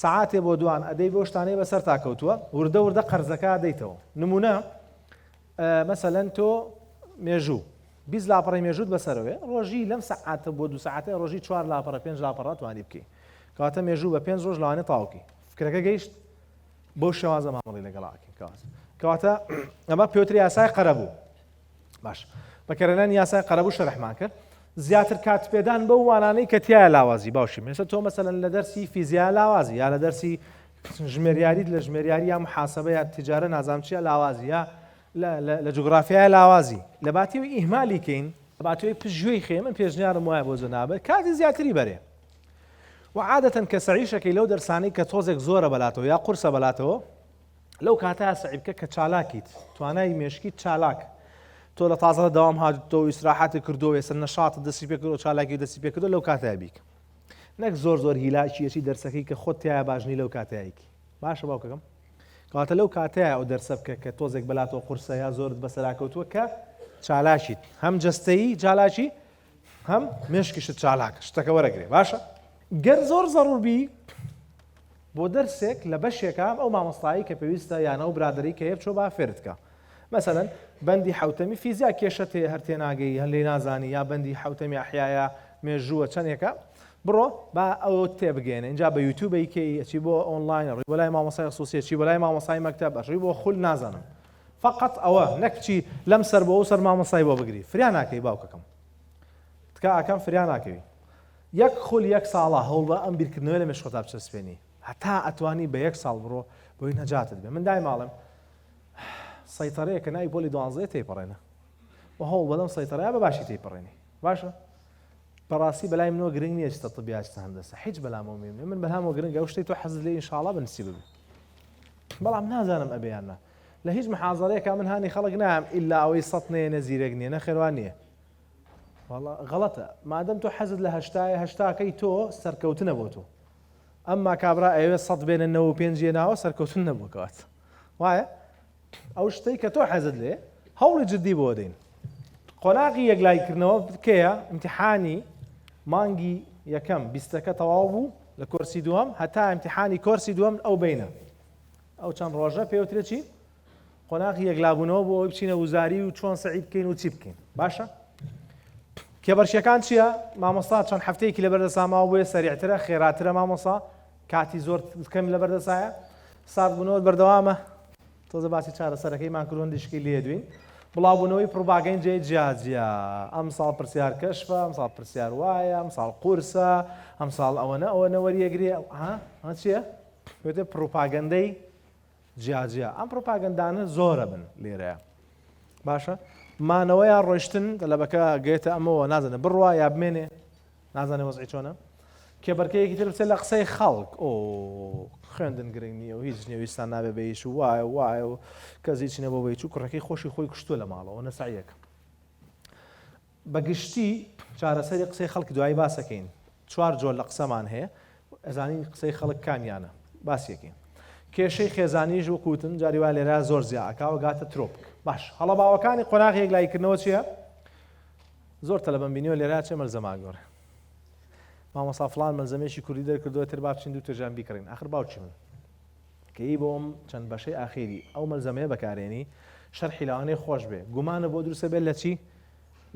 ساعاتێ بۆ دوان ئەدەی بۆ شتانەی بەسەر تاکەوتووە وردە وردە قەرزەکە دەیتەوە نمونە مەسەلەن تۆ مێژوو 20 لاپەڕی مێژووت بەسەرەوێ ڕۆژی لەم سەعاتە بۆ 2 ساعاتە ڕۆژی 4 لاپەڕە 5 لاپەڕە توانی بکەی کەواتە مێژوو بە 5 ڕۆژ لەوانێ تاوکی فکرەکە گەیشت بۆ شێوازە مامەڵی لەگەڵاکەین کەواتە ئەمە پێوتری یاسای قەرەبوو باش بەکەرێنانی یاسای قەرەبوو شەرحمان کرد زیاتر کاتپێدان بەو وانانەی کە تایە لاوازی باشی مێستا تۆ مەسەلەن لە دەرسی فیزیا لاوازی یا لە دەرسی ژمێریاریت لە ژمێریاری یا محاسبە یا تیجارە نازام چیە لاوازی یا لە جوگرافیای لاوازی لە باتیەوەی ئیهمالی کەین لە باتیەوەی پژگوێی خێ من پێشنیارم وایە بۆ جەنابەت کاتی زیاتری بەرێ و عادەتەن کە سەعیشەکەی لەو دەرسانەی کە تۆزێک زۆرە بەلاتەوە یا قورسە بەلاتەوە لەو کاتە سەعی بکە کە چالاکیت توانای مێشکیت چالاک تۆ لە تازە داوام هاتووە ئیسراحەتی کردو ێستا نەشاتت دەستی پێ کردو چالاکی دەستی پێ کردو لەو کاتەیە بیکە نەک زۆر هیلاکیەتی دەرسەکەی کە خۆت تایە باشنی لەو کاتەیەکی باشە باوکەکەم کەواتە لەو کاتەیە ئەو دەرسە بکە کە تۆزێک بەلاتەوە قورسە یا زۆرت بەسەراکەوتووە کە چالاشیت هەم جەستەیی چالاکی هەم مێشکیشت چالاک شتەکە وەرەگرێ باشە گەر زۆر زەڕوربی بۆ دەرسێک لە بەشێکە ئەو مامۆستایی کە پێویستە یانە و برادری کە هەیە بچۆ با فێرتکە مەسەلەن بەندی حوتەمی فیزیا کێشە تێ هەر تێناگەی هەر لێ نازانی یا بەندی حوتەمی ئەحیایە مێژووە چەندێکە بڕۆ با ئەو تێبگەێنە اینجا بە یوتیوبی کەی ئەچی بۆ ئۆنلاین ڕووی بۆ لای مامۆستای خصوصی چی بۆ لای مامۆستای مەکتەب ئەڕووی بۆ خول نازانم فقط ئەوە نەکچی لەم سەر بۆ ئەو سەر مامۆستای بۆ بگری فریان ناکەی باوکەکەم تکا ئاکەم فریان ناکەوی یەک خول یەک ساڵە هەوڵ بە ئەم بیرکردنەوەی لە مێشکۆتا بچەسپێنی هەتا ئەتوانی بە 1 ساڵ بڕۆ بۆی نەجاتت بێ من دای ماڵم سەیتەرەیە کە ناوی پۆلی 12 تێپەڕێنە و هەوڵ بەدەم سەیتەرەیە بە باشی تێپەڕێنی باشە بەڕاستی بەلای منەوە گرنگ نییە چتە طبیاچتە هەندەسە هیچ بەلامەوە مێ من بەلامەوە گرنگە ئەو شتەی تۆ حەزت لێ ئینشاڵڵا بنسی ببێ بەڵام نازانم ئەبێیاننا لە هیچ محازەرەیەکە من هانی خەڵک نام ئیلا ئەوەی سەد نێنە زیرەک نییە نەخێوان نییە والله غەڵەتە مادەم تۆ حەزت لە هەشتاکەی تۆ سەرکەوتنە بۆ تۆ ئەمما کابرا ئەوێ 100 بێنە 95 ناوە سەرکەوتن نەبووکەوات وایە ئەو شتەی کە تۆ حەزت لێ هەوڵی جددی بۆ دەین قۆناغی یەکلایکردنەوە کێیە امتحانی مانگی یەکەم 20ەکە تەواو بوو لە کۆرسی دووەم هەتا امتحانی کۆرسی دووەم ئەو بینە ئەو چەند ڕۆژە پێوترێ چی قۆناغی یەکلابوونەوە بۆ ئەوی بچینە وزاری و چۆن سەعی بکەین و چی بکەین باشە کێبەرشیەکان چییە مامۆستا چەند هەفتەیەکی لەبەردەساماوە بۆیە سەریعترە خێراترە مامۆستا کاتی زۆر کەم لە بەردەسایە سارد بوونەوە بەردەوامە تۆزە باسی چارەسەرەکەیمان کردوون دیشکی لێ دوین بڵاوبوونەوەی پڕۆپاگەندەی جیاجیا ئەم ساڵ پرسیار کەشفە ئەم ساڵ پرسیار وایە ئەم ساڵ قورسە ئەم ساڵ ئەوەنە وەریەگرێ ها چییە؟ پێوتێ پڕۆپاگەندەی جیاجیا ئەم پڕۆپاگەندانە زۆرە بن لێرەیە باشە مانەوەیان ڕۆیشتن دەلەبەکە گێتە ئەمەوە نازانە بڕوا یا بمێنێ نازانێ وەزعی چۆنە کێبەرکەیەکی تر بچێت لە قسەی خەڵک ئۆ خوێندن گرنگ نییە و هیچ نێویستان نابێ بەیش و وایە و کەسی چینە بۆ بەیچ و کوڕەکەی خۆشی خۆی کوشتووە لە ماڵەوە نەساییەکە بەگشتی چارەسەری قسەی خەڵک دوایی باسەکەین چوار جۆر لە قسەمان هەیە ئەزانین قسەی خەڵک کامیانە باسیەکەین کێشەی خێزانیش وەکوتن جاری وا لێرە زۆر زیاکاوە گاتە ترۆپک باش هەڵە باوەکانی قۆناغی یەکلایکردنەوە چییە؟ زۆر تەلەبەم بینیوە لێرە چێ مەلزەما گۆڕێ مامۆستا فڵان مەلزەمێکی کوردی دەرکردووە تر با بچین دوو تێژان بیکڕین آخر باوچی من کەی بۆم چەند بەشەی ئاخیری ئەو مەلزەمەیە بەکارێنی شەرحی لەوانەیە خۆش بێ گومانە بۆ دروستە بێت لە چی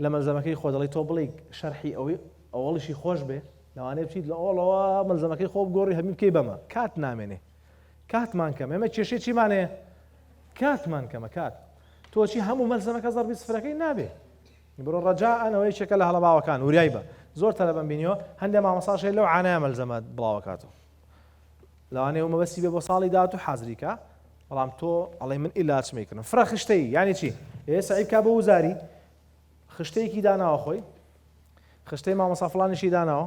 لە مەلزەمەکەی خۆ دەڵی تۆ بڵێ شەرحی ئەوەی ئەوڵیشی خۆش بێ لەوانەیە بچیت لە ئۆڵەوە مەلزەمەکەی خۆ بگۆڕی هەمی بکەی بەمە کات نامێنێ کاتمان کەم ئێمە کێشەی چیمانەیە کاتمان کەمە کات تۆچی هەموو مەلزەمەکە زەربی سفرەکەی نابێ بڕۆ ڕەجاءەوەی چێکە لە هەڵە باوەکان وریای بە زۆر تەلەبەم بینیەوە هەندێک مامۆستاشەی لەو عانایە مەلزەمە بڵاوەکاتەوە لەوانەیە مەبەستی بێ بۆ ساڵی داهات و حەزریکە بەڵام تۆ ئەڵێ من ئیلا چمەیکردم فرە خشتەی یعنی چی ئێ سەعید کا بە وزاری خشتەیەکی داناوە خۆی خشتەی مامۆستا فڵانیشی داناوە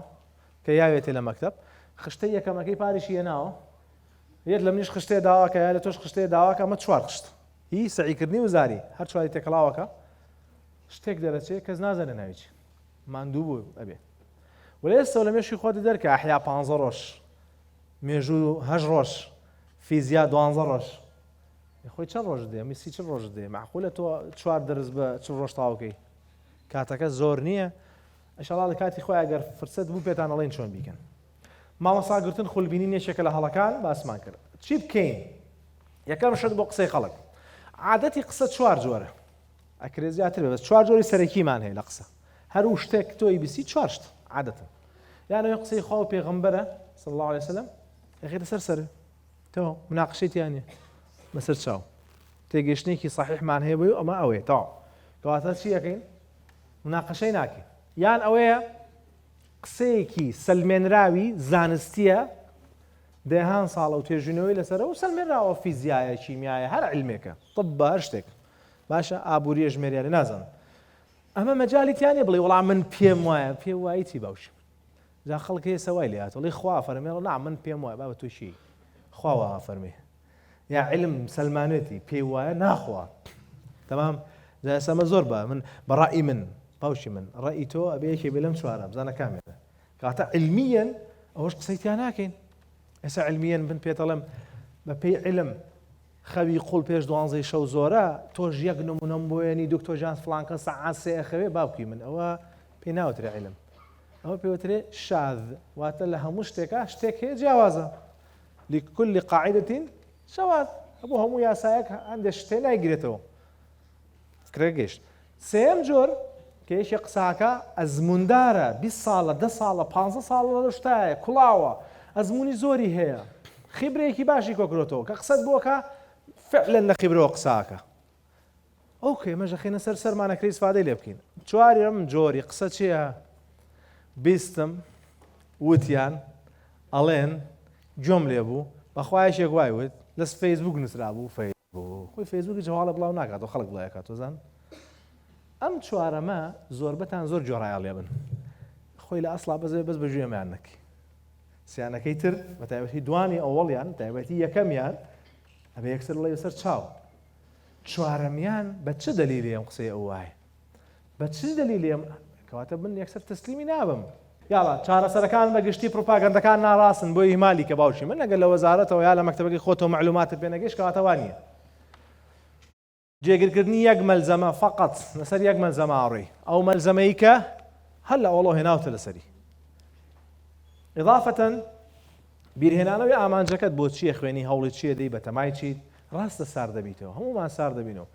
کە یاوێتێ لە مەکتەب خشتەی یەکەمەکەی پاریشی هێناوە یەک لە منیش خشتێ داواکە یا لە تۆش خشتێ داواکە ئەمە چوار خشت هی سەعیکردنی وزاری هەر چواری تێکەڵاوەکە شتێک دەرەچێت کەس نازانێ ناویچی ماندوو بوو ئەبێ ولی ئێستا لە مێشی خۆتی دەرکە ئەحیا 15 ڕۆژ مێژوو 8 ڕۆژ فیزیا 12 ڕۆژ خۆی چەند ڕۆژ دێ میسی چ ڕۆژ دێ معقولە تۆ چوار دەرز بە چ ڕۆژ تاوکەی کاتەکە زۆر نییە ئەشەڵا لە کاتی خۆی ئەگەر فرسەت بوو پێتان ئەڵێن چۆن بیکەن مامۆستاگرتن خولبینی نێشێکە لە هەڵەکان باسمان کرد چی بکەین یەکەم شت بۆ قسەی خەڵک عادەتی قسە چوار جۆرە ئەکرێ زیاتر بێ بەس چوار جۆری سەرەکیمان هەیە لە قسە هەرو شتێک تۆی بیسی چوار شت عادەتەن یانەوەی قسەی خوا و پێغەمبەرە صلی الله عليه وسلم یەخێتە سەر تۆ مناقشەیتیان نیە بەسەر چاو تێگەشتێکی صحیحمان هەیە بۆی ئەمە ئەوەیە تاو کەواتە چی یەکەین مناقشەی ناکەین یان ئەوەیە قسەیەکی سەلمێنراوی زانستیە دەیهان ساڵە و تێژینەوەی لەسەرە و سەلمێنراوە فیزیایە کیمیایە هەر عیلمێکە طب بە هەر شتێک باشە ئابووریە ژمێریانە نازانم ئەمە مەجالی تیانێ بڵێ وەڵام من پێم وایە پێ وایی چی باوشم جا خەڵک هەیە سەوای لێ هاتوڵی خوا فەرمێ نا من پێم وایە با بە تووشی خواوە فەرمێ یا علم سەلمانێتی پێی وایە ناخوا تەمام جا ئێستا زۆر بە من بەڕائی من باوشی من ڕای تۆ ئەبێ یەکێ بێ لەم چوارە بزانە کامێنە کاتە علمیەن ئەوەش قسەیتیان ناکەین ئێستا علمیەن بن پێتەڵێم بە پێی علم خەوی قوڵ پێش 12 شەو زۆرە تۆش یەک نمونەم بۆیەنی دکتۆر جان فڵان کەس سەعات سێ ئەخەوێ باوکی من ئەوە پێی ناوترێ علم ئەوە پێوترێ شاذ واتە لە هەموو شتێکە شتێک هەیە جیاوازە لكل قاعدة شواذ ئەبوو هەموو یاسایەک هەندێک شتێ نایگرێتەوە فکرە گەشت سێم جۆر کە یەکێ قساکە ئەزموندارە 20 ساڵە 10 ساڵە 15 ساڵە لە شتایە کوڵاوە ئەزمموی زۆری هەیە خیبرێکی باشی کۆکرۆتەوە کە قسەت بۆکە فعلا لە خیبرەوە قساکە ئەوکێ مەژە خێنە سەر سەرمانەکەی سفادەی لێ بکەین چوارم جۆری قسە چییە بیستم وتیان ئەڵێن جۆم لێ بوو بەخوایشێک وای وت لەس فەیسبوک نووسرا بوو خۆی فەیسبوکی جەواڵە بڵاو ناکاتەوە خەڵک بڵایەکات تۆزان ئەم چوارەمە زۆربەتان زۆر جۆڕایە لێ بن خۆی لە ئەسڵا بەزێ بەس بەژوێمیان نەکی سیانەکەی تر بە تایبەتی دوانی ئەوڵیان تایبەتی یەکەمیان ئەبێ یەکسەر بڵێ سەر چاو چوارەمیان بە چ دەلیلی ئەم قسەی ئەو وایە بە چ دەلیلی ئەم کەواتە من یەکسەر تەسلیمی نابم یاڵا چارەسەرەکان بە گشتی پروپاگەندەکان ناڕاستن بۆ ئیمالی کە باوشی من ئەگەر لە وەزارەتەوە یا لە مەکتەبەکەی خۆتەوە معلوماتت پێ نەگەیشت کەواتە وان نییە جێگیرکردنی یەک مەلزەمە فەقەت لەسەر یەک مەلزەمە ئاڕێی ئەو مەلزەمەی کە هەر لە ئەوڵۆ هێناوتە لەسەری ئضافەتەن بیرهێنانەوەی ئامانجەکەت بۆ چییە خوێنی هەوڵی چییە دەی بە تەمای چیت ڕاستە سار دەبیتەوە هەمومان سار دەبینەوە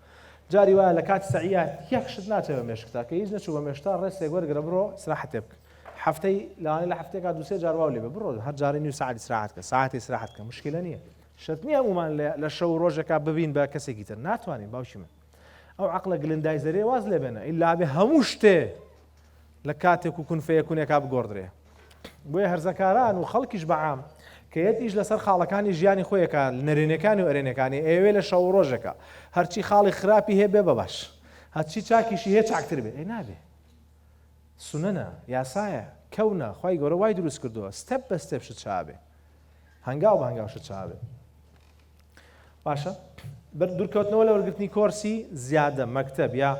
جاری وایە لە کاتی سەعیات یەک شت ناچێت بە مێشکتا کە هیچ نەچوو بە مێشتا ڕێستێک وەرگرە بڕۆ ئیستراحەتێ بکە هەفتەی لاوانەیە لە هەفتەیەکە دووسێ جار واو لێ بێ بڕۆ هەر جارێ نیو ساعتی استراحەت کە ساعتی استراحەت کە مشکلە نییە شەرت نییە هەمومان لە شەو ڕۆژێکا ببین بە کەسێکی تر ناتوانین باوشی من ئەو عەقڵە گلندای زەرێ واز لێ بێنە ئیلا بێ هەموو شتێ لە کاتێک و کون فەیەکونێکا بگۆڕدرێ بۆیە هەرزەکاران و خەڵکیش بەعام کە یەتیش لەسەر خاڵەکانی ژیانی خۆیەکە نەرێنەکانی و ئەرێنەکانی ئێوێ لە شەو ڕۆژێکە هەرچی خاڵی خراپی هەیە بێ بەباش هەرچی چاکیشی هەیە چاکتر بێ نابێ سونەنە یاسایە کەونە خی گەورە وای دروست کردووە ستەپ بە ستەپ شت چابێ هەنگاو بە هەنگاو شت چابێ باشە دوورکەوتنەوە لە وەرگرتنی کۆرسی زیادە مەکتەب یا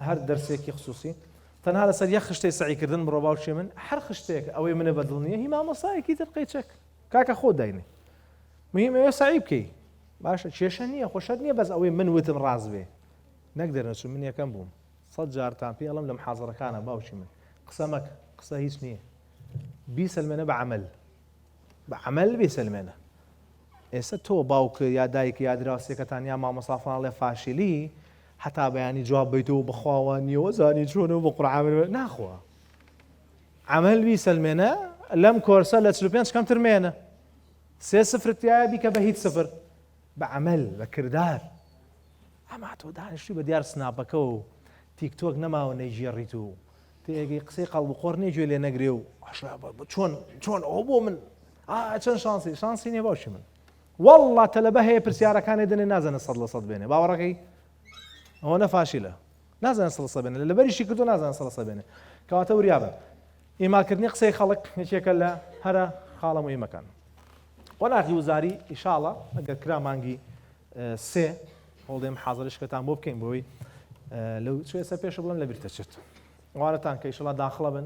هەر دەرسێکی خصوصی تەنها لەسەر یەک خشتەی سەعیکردن بڕۆ باوشێ من هەر خشتێک ئەوەی منە بەدڵ نییە هی مامۆستایەکی تر قەیچەک کاکە خۆ داینێ مهم ئەوێ سعی بکەی باشە کێشە نییە خۆشەت نییە بەس ئەوەی من وتم ڕاز بێ نەک دەرنەچوو من یەکەم بووم 100 جارتان پێ ئەڵم لە محازەرەکانە باوکی من قسە مەکە قسە هیچ نییە بیسەلمێنە بە عەمەل بە عەمەل بیسەلمێنە ئێستا تۆ باوکە یا دایکە یا دراوسێکەتان یا مامۆستا فڵان لێ فاشیلی حتا بەیانی جواب بیتەوە بەخواوە نیەوە زانی چۆنەوە بە قورعامل ناخوا عەمەل بیسەلمێنە لەم کۆرسە لە 45 کەم ترمێنە 3-0 تایە بیکە بە هیچ 0 بە عەمەل بە کردار ئەما تۆ دانیشتوی بە دیار سناپەکە و تیکتۆک نەماوە نەیژێڕیت و تێگەی قسەی قەڵبقۆڕ نێگوێ لێ نەگرێ و چۆن ئەوە بۆ من چەند شانسی نییە باشی من وەڵڵا تەلەبە هەیە پرسیارەکانی دەنێ نازانە 100% بێنێ باوەڕەکەی ئەوە نەفاشیلە نازانە 100% بێنێ لەبەریشی کردو نازانە 100% بێنێ کەواتە وریابن ئیماکردنی قسەی خەڵک یەکێکە لە هەرە خاڵە موهیمەکان قۆناغی وزاری ئیشاڵە ئەگەر کرا مانگی 3 هەوڵ دێم حازریشکەتان بۆ بکەین بۆی لەو سوێسە پێش بڵم لە بیرتە چێت وانەتان کە ئیشەڵا داخڵە بن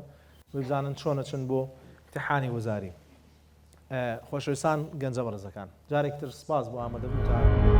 بزانن چۆنە چن بۆ امتحانی وزاری خۆشەویستان گەنجە بەڕێزەکان جارێکتر سپاس بۆ ئامادەبووتان